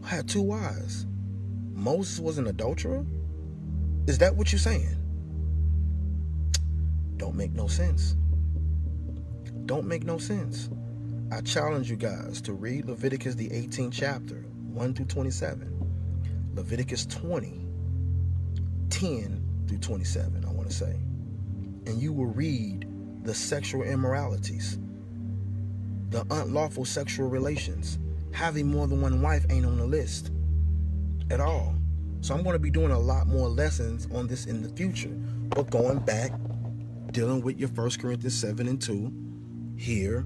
had 2 wives. Moses was an adulterer? Is that what you're saying? Don't make no sense. Don't make no sense. I challenge you guys to read Leviticus, the 18th chapter, 1 through 27. Leviticus 20, 10 through 27, I want to say. And you will read the sexual immoralities, the unlawful sexual relations, having more than one wife ain't on the list at all. So I'm going to be doing a lot more lessons on this in the future. But going back, dealing with your 1 Corinthians 7 and 2 here.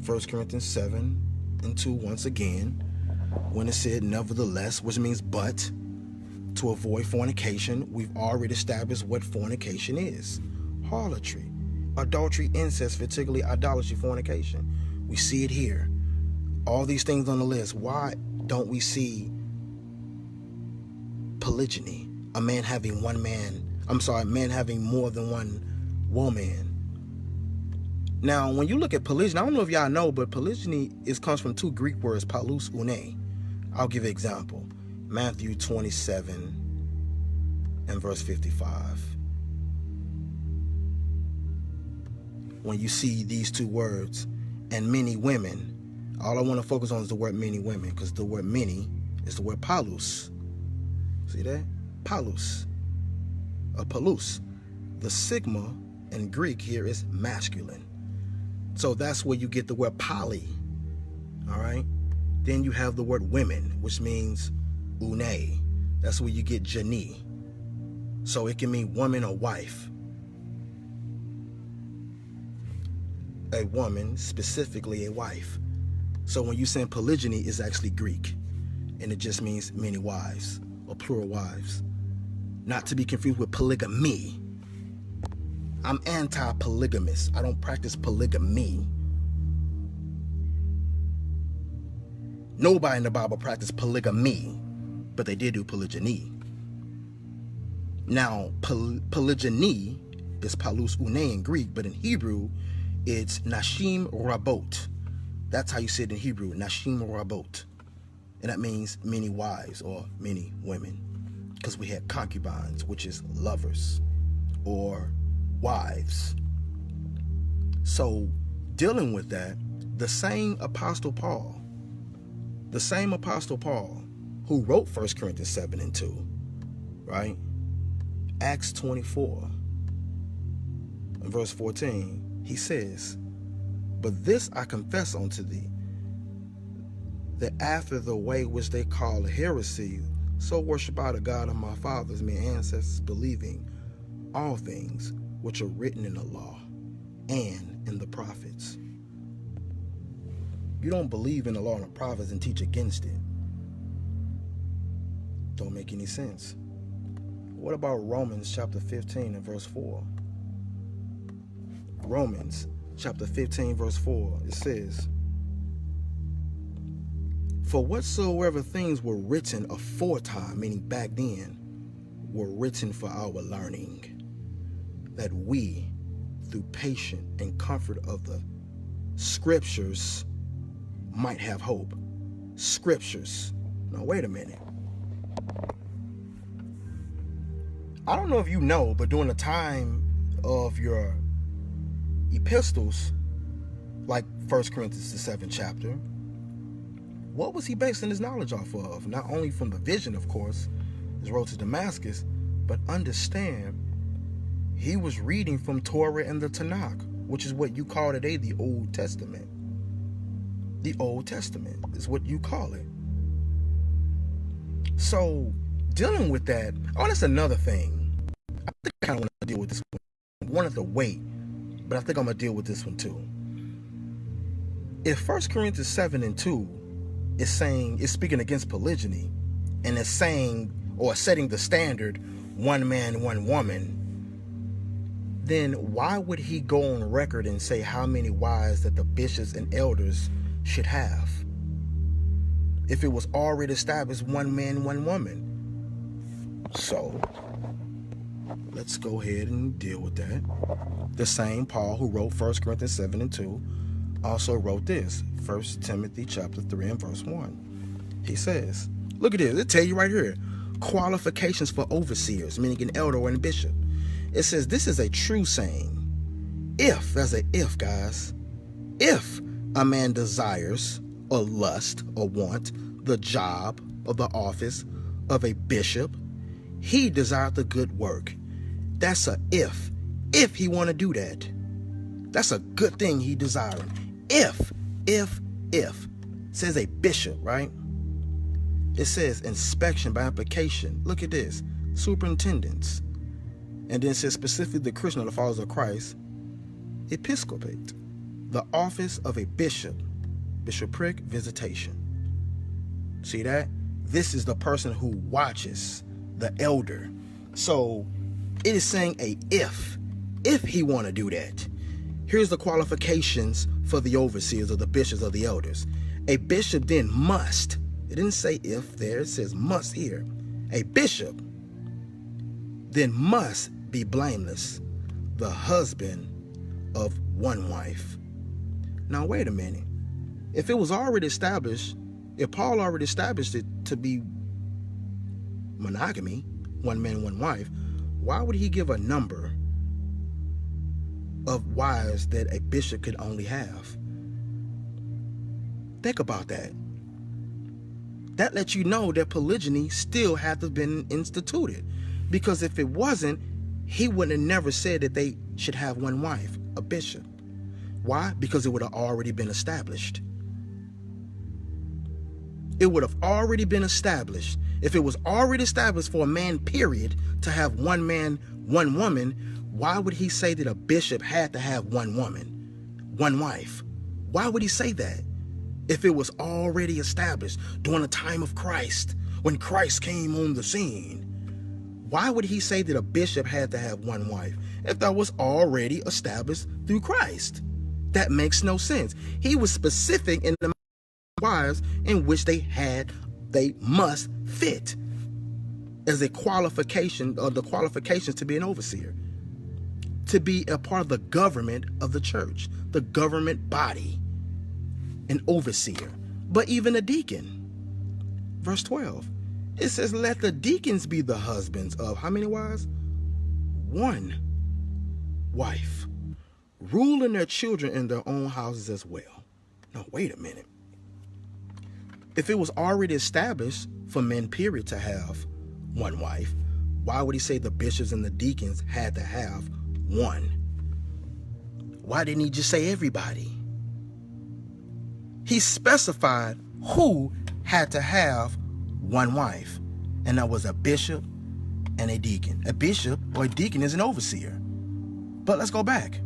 1 Corinthians 7 and 2 once again, when it said nevertheless, which means but, to avoid fornication. We've already established what fornication is. Harlotry, adultery, incest, particularly idolatry, fornication. We see it here. All these things on the list. Why don't we see polygyny? A man having man having more than one woman. Now, when you look at polygyny, I don't know if y'all know, but polygyny comes from two Greek words, palus, une. I'll give an example. Matthew 27 and verse 55. When you see these two words, and many women, all I want to focus on is the word many women, because the word many is the word palus. See that? Palus. Palus. The sigma in Greek here is masculine. So that's where you get the word poly. All right? Then you have the word women, which means une. That's where you get jani. So it can mean woman or wife. A woman, specifically a wife. So when you say polygyny, is actually Greek. And it just means many wives or plural wives. Not to be confused with polygamy. I'm anti-polygamous. I don't practice polygamy. Nobody in the Bible practiced polygamy, but they did do polygyny. Now, polygyny is palus une in Greek, but in Hebrew, it's nashim rabot. That's how you say it in Hebrew, nashim rabot. And that means many wives or many women. Because we had concubines, which is lovers or wives. So, dealing with that, the same Apostle Paul who wrote 1 Corinthians 7 and 2, right? Acts 24 and verse 14, he says, but this I confess unto thee, that after the way which they call heresy, so worship I the God of my fathers, my ancestors, believing all things which are written in the law and in the prophets. You don't believe in the law and the prophets and teach against it. Don't make any sense. What about Romans chapter 15 and verse 4? Romans chapter 15 verse 4, it says, for whatsoever things were written aforetime, meaning back then, were written for our learning, that we, through patience and comfort of the scriptures, might have hope. Scriptures. Now, wait a minute. I don't know if you know, but during the time of your epistles, like 1 Corinthians, the 7th chapter, what was he basing his knowledge off of? Not only from the vision, of course, his road to Damascus, but understand, he was reading from Torah and the Tanakh, which is what you call today the Old Testament. The Old Testament is what you call it. So, dealing with that, that's another thing. I think I kind of want to deal with this one. I wanted to wait, but I think I'm going to deal with this one too. If 1 Corinthians 7 and 2 is saying, it's speaking against polygyny, and it's saying, or setting the standard, one man, one woman, then why would he go on record and say how many wives that the bishops and elders should have, if it was already established one man, one woman? So let's go ahead and deal with that. The same Paul who wrote 1 Corinthians 7 and 2 also wrote this, 1 Timothy chapter 3 and verse 1. He says, look at this, it'll tell you right here, qualifications for overseers, meaning an elder or a bishop. It says, this is a true saying. If, that's an if, guys, if a man desires or lust or want the job or the office of a bishop, he desires the good work. That's a if he want to do that. That's a good thing he desiring. If. It says a bishop, right? It says inspection by application. Look at this. Superintendents. And then it says specifically the Christian or the followers of Christ, episcopate. The office of a bishop. Bishopric visitation. See that? This is the person who watches, the elder. So it is saying if he want to do that. Here's the qualifications for the overseers or the bishops or the elders. A bishop then must, it didn't say if there, it says must here. A bishop then must be blameless, the husband of one wife. Now wait a minute. If it was already established, if Paul already established it to be monogamy, one man, one wife, why would he give a number of wives that a bishop could only have? Think about that. That lets you know that polygyny still had to have been instituted. Because if it wasn't, he would have never said that they should have one wife, a bishop. Why? Because it would have already been established. It would have already been established. If it was already established for a man, period, to have one man, one woman, why would he say that a bishop had to have one woman, one wife? Why would he say that? If it was already established during the time of Christ, when Christ came on the scene, why would he say that a bishop had to have one wife if that was already established through Christ? That makes no sense. He was specific in the wives in which they must fit as a qualification, or the qualifications to be an overseer, to be a part of the government of the church, the government body, an overseer. But even a deacon, verse 12, it says, let the deacons be the husbands of how many wives? One wife, ruling their children in their own houses as well. Now, wait a minute. If it was already established for men, period, to have one wife, why would he say the bishops and the deacons had to have one? Why didn't he just say everybody? He specified who had to have one wife, and that was a bishop and a deacon. A bishop or a deacon is an overseer. But let's go back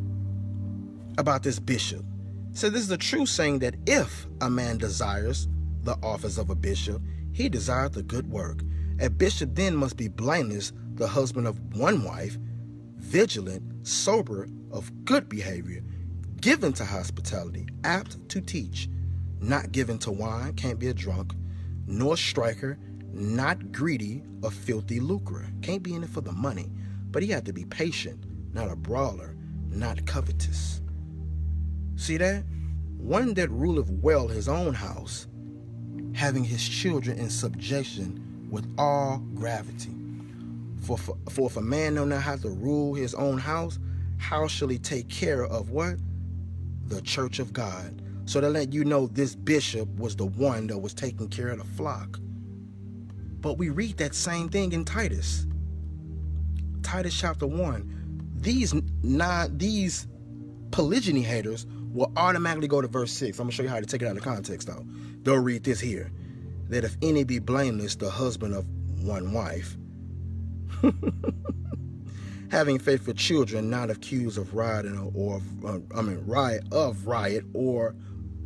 about this bishop. So this is a true saying that if a man desires the office of a bishop, he desires the good work. A bishop then must be blameless, the husband of one wife, vigilant, sober, of good behavior, given to hospitality, apt to teach, not given to wine, can't be a drunk, nor striker, not greedy of filthy lucre, can't be in it for the money, but he had to be patient, not a brawler, not covetous. See that? One that ruleth well his own house, having his children in subjection with all gravity. For if a man know not how to rule his own house, how shall he take care of what? The church of God. So to let you know, this bishop was the one that was taking care of the flock. But we read that same thing in Titus. Titus chapter 1. These polygyny haters will automatically go to verse 6. I'm going to show you how to take it out of context, though. They'll read this here. That if any be blameless, the husband of one wife, having faithful children, not accused of riot or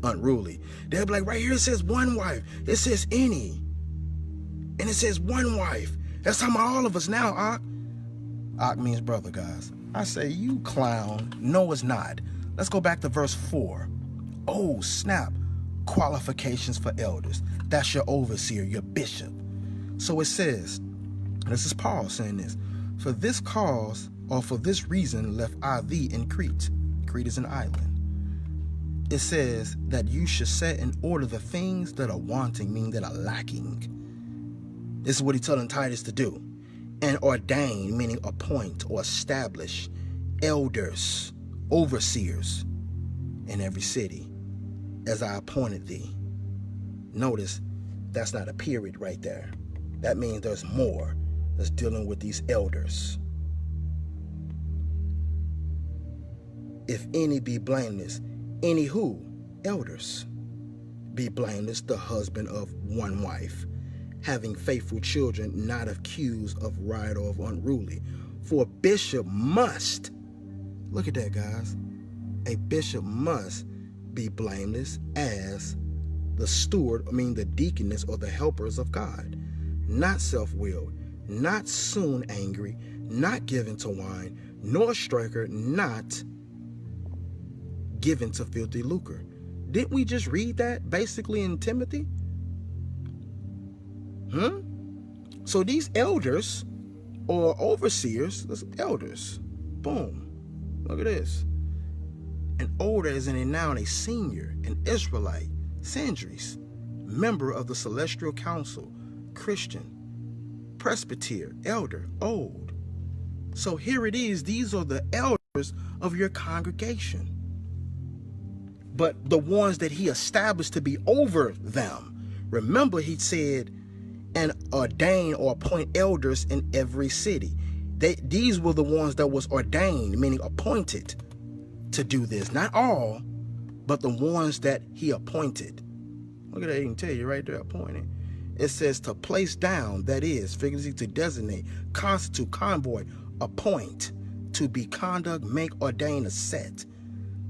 unruly. They'll be like, right here it says one wife. It says any. And it says one wife. That's talking about all of us now, Ak. Ak means brother, guys. I say, you clown. No, it's not. Let's go back to verse 4. Oh, snap. Qualifications for elders. That's your overseer, your bishop. So it says, this is Paul saying this, for this cause, or for this reason, left I thee in Crete. Crete is an island. It says that you should set in order the things that are wanting, meaning that are lacking. This is what he's telling Titus to do. And ordain, meaning appoint or establish, elders, overseers in every city, as I appointed thee. Notice, that's not a period right there. That means there's more that's dealing with these elders. If any be blameless, any who? Elders. be blameless, the husband of one wife, having faithful children, not accused of riot or of unruly. For a bishop must, look at that, guys, a bishop must be blameless as the steward, the deaconess or the helpers of God, not self-willed, not soon angry, not given to wine, nor a striker, not given to filthy lucre. Didn't we just read that basically in Timothy? So these elders or overseers, elders, boom, look at this. An older is in a noun, a senior, an Israelite, centuries, member of the celestial council, Christian, presbyter, elder, old. So here it is, these are the elders of your congregation. But the ones that he established to be over them, remember he said, and ordain or appoint elders in every city. These were the ones that was ordained, meaning appointed to do this. Not all, but the ones that he appointed. Look at that, he can tell you right there, appointed. It says to place down, that is, figuratively to designate, constitute, convoy, appoint, to be conduct, make, ordain, a set.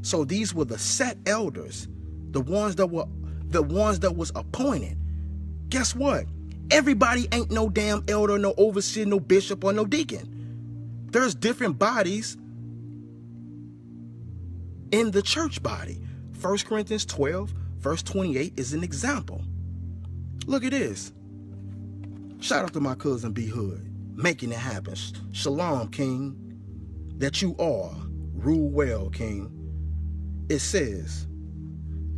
So these were the set elders, the ones that was appointed. Guess what? Everybody ain't no damn elder, no overseer, no bishop, or no deacon. There's different bodies in the church body. 1 Corinthians 12, verse 28 is an example. Look at this. Shout out to my cousin B Hood, making it happen. Shalom, King, that you are. Rule well, King. It says,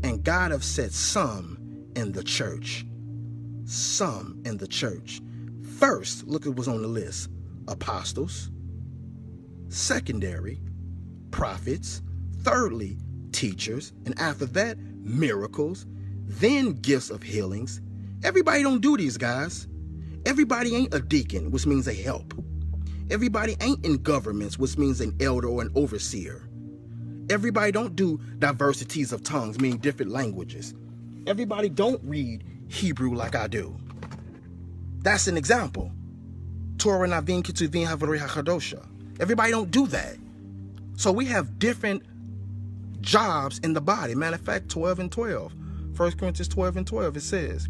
and God have set some in the church. Some in the church. First, look at what's on the list. Apostles. Secondary, prophets. Thirdly, teachers. And after that, miracles. Then gifts of healings. Everybody don't do these, guys. Everybody ain't a deacon, which means they help. Everybody ain't in governments, which means an elder or an overseer. Everybody don't do diversities of tongues, meaning different languages. Everybody don't read Hebrew like I do. That's an example. Torah navin kituvin havarei hachadosha. Everybody don't do that. So we have different jobs in the body. Matter of fact, 12 and 12. 1 Corinthians 12 and 12, it says,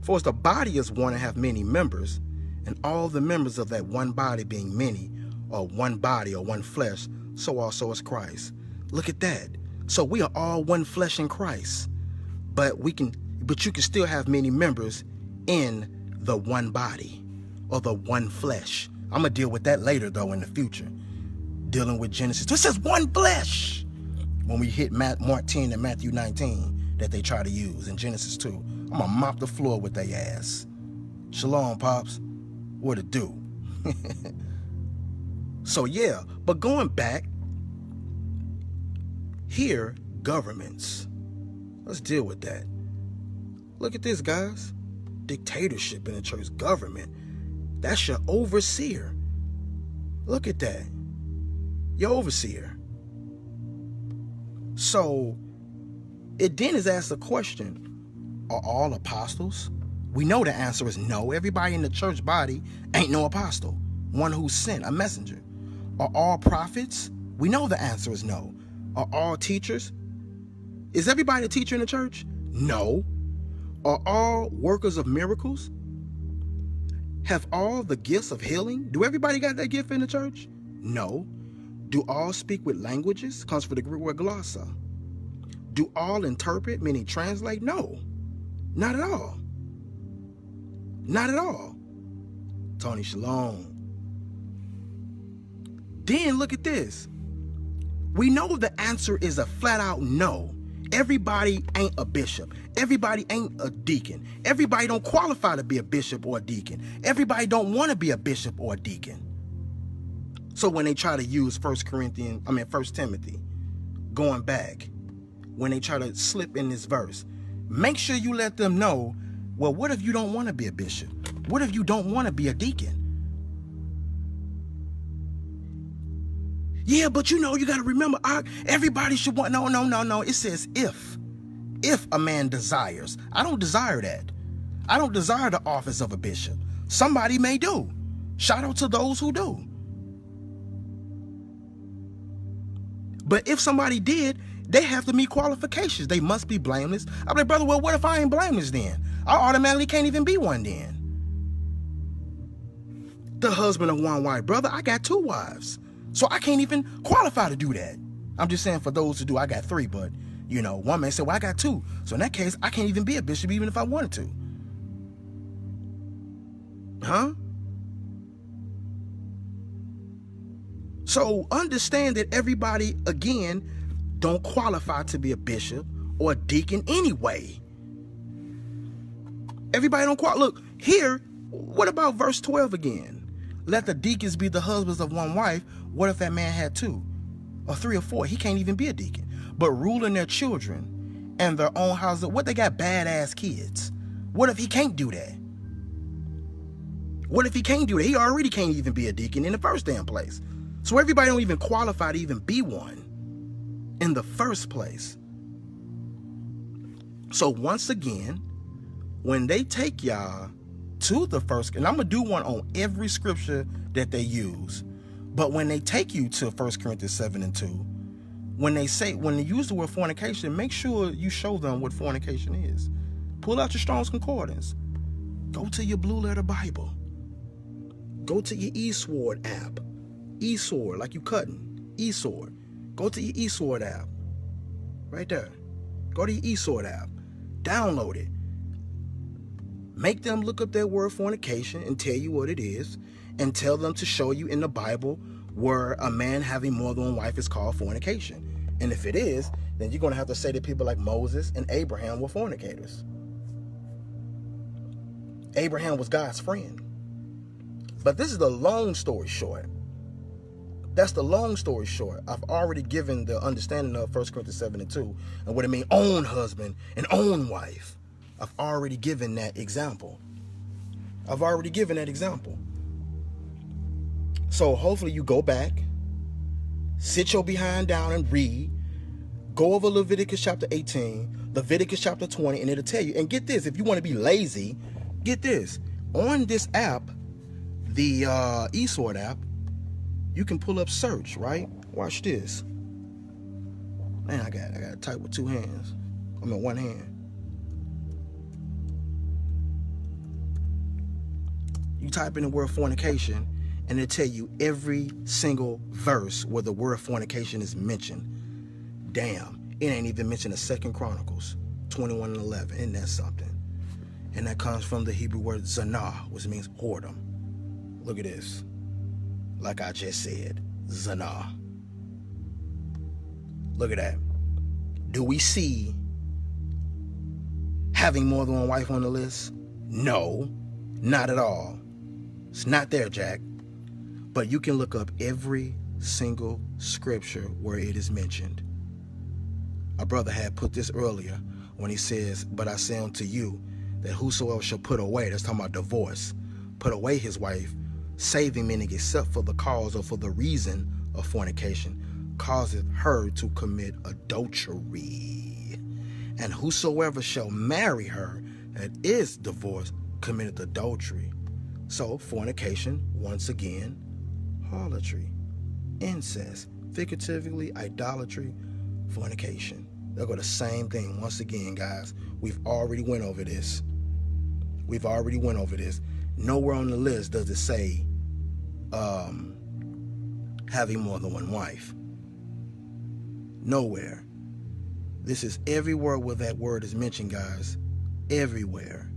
for as the body is one and have many members, and all the members of that one body being many, or one body or one flesh, so also is Christ. Look at that. So we are all one flesh in Christ. But you can still have many members in the one body or the one flesh. I'm going to deal with that later, though, in the future. Dealing with Genesis. This is one flesh. When we hit Mark 10 and Matthew 19 that they try to use in Genesis 2. I'm going to mop the floor with their ass. Shalom, Pops. What it do? So, yeah. But going back, here, governments. Let's deal with that. Look at this, guys. Dictatorship in the church, government. That's your overseer. Look at that. Your overseer. So, it then is asked a question. Are all apostles? We know the answer is no. Everybody in the church body ain't no apostle. One who's sent, a messenger. Are all prophets? We know the answer is no. Are all teachers? Is everybody a teacher in the church? No. Are all workers of miracles? Have all the gifts of healing? Do everybody got that gift in the church? No. Do all speak with languages? Comes from the Greek word glossa. Do all interpret, meaning translate? No. Not at all. Not at all. Tony, shalom. Then look at this. We know the answer is a flat out no. Everybody ain't a bishop. Everybody ain't a deacon. Everybody don't qualify to be a bishop or a deacon. Everybody don't want to be a bishop or a deacon. So when they try to use 1 Timothy, going back, when they try to slip in this verse, make sure you let them know, well, what if you don't want to be a bishop? What if you don't want to be a deacon? Yeah, but you got to remember, everybody should want, no. It says if if a man desires. I don't desire that. I don't desire the office of a bishop. Somebody may do. Shout out to those who do. But if somebody did, they have to meet qualifications. They must be blameless. I'm like, brother, well, what if I ain't blameless then? I automatically can't even be one then. The husband of one wife. Brother, I got 2 wives. So I can't even qualify to do that. I'm just saying for those who do, I got 3, but, you know, one man said, well, I got 2. So in that case, I can't even be a bishop even if I wanted to. Huh? So understand that everybody, again, don't qualify to be a bishop or a deacon anyway. Everybody don't qualify. Look, here, what about verse 12 again? Let the deacons be the husbands of one wife. What if that man had 2 or 3 or 4? He can't even be a deacon. But ruling their children and their own houses. What, they got badass kids? What if he can't do that? What if he can't do that? He already can't even be a deacon in the first damn place. So everybody don't even qualify to even be one in the first place. So once again, when they take y'all to the first, and I'm going to do one on every scripture that they use, but when they take you to 1 Corinthians 7 and 2, when they use the word fornication, make sure you show them what fornication is. Pull out your Strong's Concordance. Go to your blue letter Bible. Go to your Esword app. Esword, like you cutting. Esword. Go to your Esword app. Right there. Go to your Esword app. Download it. Make them look up that word fornication and tell you what it is. And tell them to show you in the Bible where a man having more than one wife is called fornication. And if it is, then you're going to have to say that people like Moses and Abraham were fornicators. Abraham was God's friend. But this is the long story short. That's the long story short. I've already given the understanding of 1 Corinthians 7 and 2 and what it means, own husband and own wife. I've already given that example. So hopefully you go back, sit your behind down and read, go over Leviticus chapter 18, Leviticus chapter 20, and it'll tell you. And get this, if you want to be lazy, get this. On this app, the Esword app, you can pull up search, right? Watch this. Man, I got to type with 2 hands. I mean, 1 hand. You type in the word fornication, and it'll tell you every single verse where the word fornication is mentioned. Damn, it ain't even mentioned in 2 Chronicles 21 and 11. Isn't that something? And that comes from the Hebrew word zanah, which means whoredom. Look at this. Like I just said, zanah. Look at that. Do we see having more than one wife on the list? No, not at all. It's not there, Jack. But you can look up every single scripture where it is mentioned. Our brother had put this earlier when he says, but I say unto you that whosoever shall put away, that's talking about divorce, put away his wife, saving meaning except for the cause or for the reason of fornication, causeth her to commit adultery. And whosoever shall marry her that is divorced committed adultery. So fornication, once again, harlotry, incest, figuratively, idolatry, fornication. They'll go the same thing. Once again, guys, we've already went over this. Nowhere on the list does it say having more than one wife. Nowhere. This is everywhere where that word is mentioned, guys. Everywhere.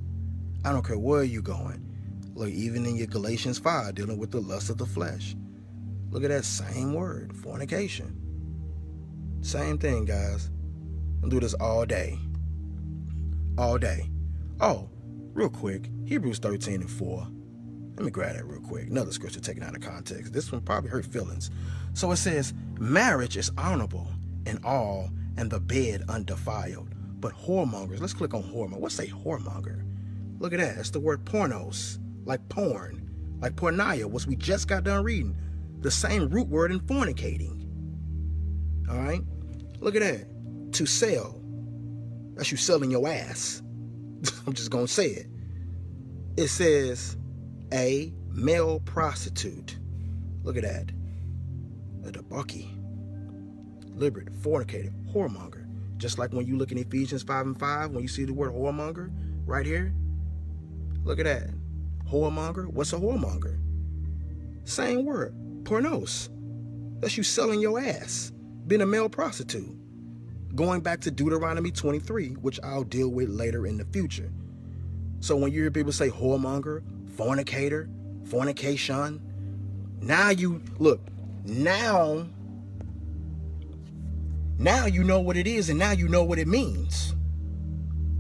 I don't care where you're going. Look, even in your Galatians 5, dealing with the lust of the flesh. Look at that same word, fornication. Same thing, guys. I'll do this all day. All day. Oh, real quick, Hebrews 13 and 4. Let me grab that real quick. Another scripture taken out of context. This one probably hurt feelings. So it says, marriage is honorable in all, and the bed undefiled. But whoremongers, let's click on whoremonger. What's a whoremonger? Look at that. That's the word pornos, like porn, like porneia, which we just got done reading. The same root word in fornicating. All right? Look at that. To sell. That's you selling your ass. I'm just going to say it. It says a male prostitute. Look at that. A debauchee, liberate, fornicator, whoremonger. Just like when you look in Ephesians 5:5, when you see the word whoremonger right here. Look at that. Whoremonger. What's a whoremonger? Same word. Pornos. That's you selling your ass. Being a male prostitute. Going back to Deuteronomy 23, which I'll deal with later in the future. So when you hear people say whoremonger, fornicator, fornication, now you, look, now you know what it is, and now you know what it means.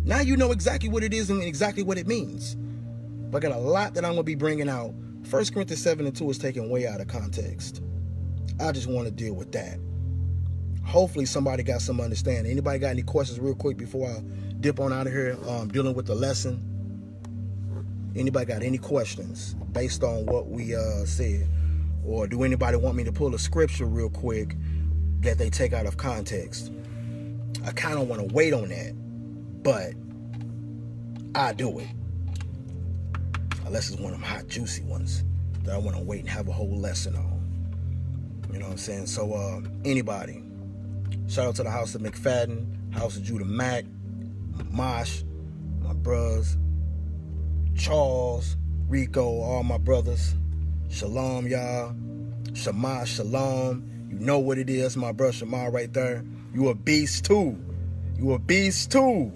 Now you know exactly what it is and exactly what it means. But I got a lot that I'm going to be bringing out. 1 Corinthians 7:2 is taken way out of context. I just want to deal with that. Hopefully somebody got some understanding. Anybody got any questions real quick before I dip on out of here dealing with the lesson? Anybody got any questions based on what we said? Or do anybody want me to pull a scripture real quick that they take out of context? I kind of want to wait on that, but I do it. Unless it's one of them hot, juicy ones that I want to wait and have a whole lesson on. You know what I'm saying? So, anybody. Shout out to the House of McFadden, House of Judah Mac, Mosh, my bros, Charles, Rico, all my brothers. Shalom, y'all. Shema, shalom. You know what it is, my brother Shema right there. You a beast too. You a beast too.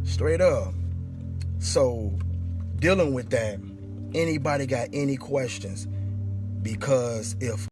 Straight up. So, dealing with that, anybody got any questions? Because if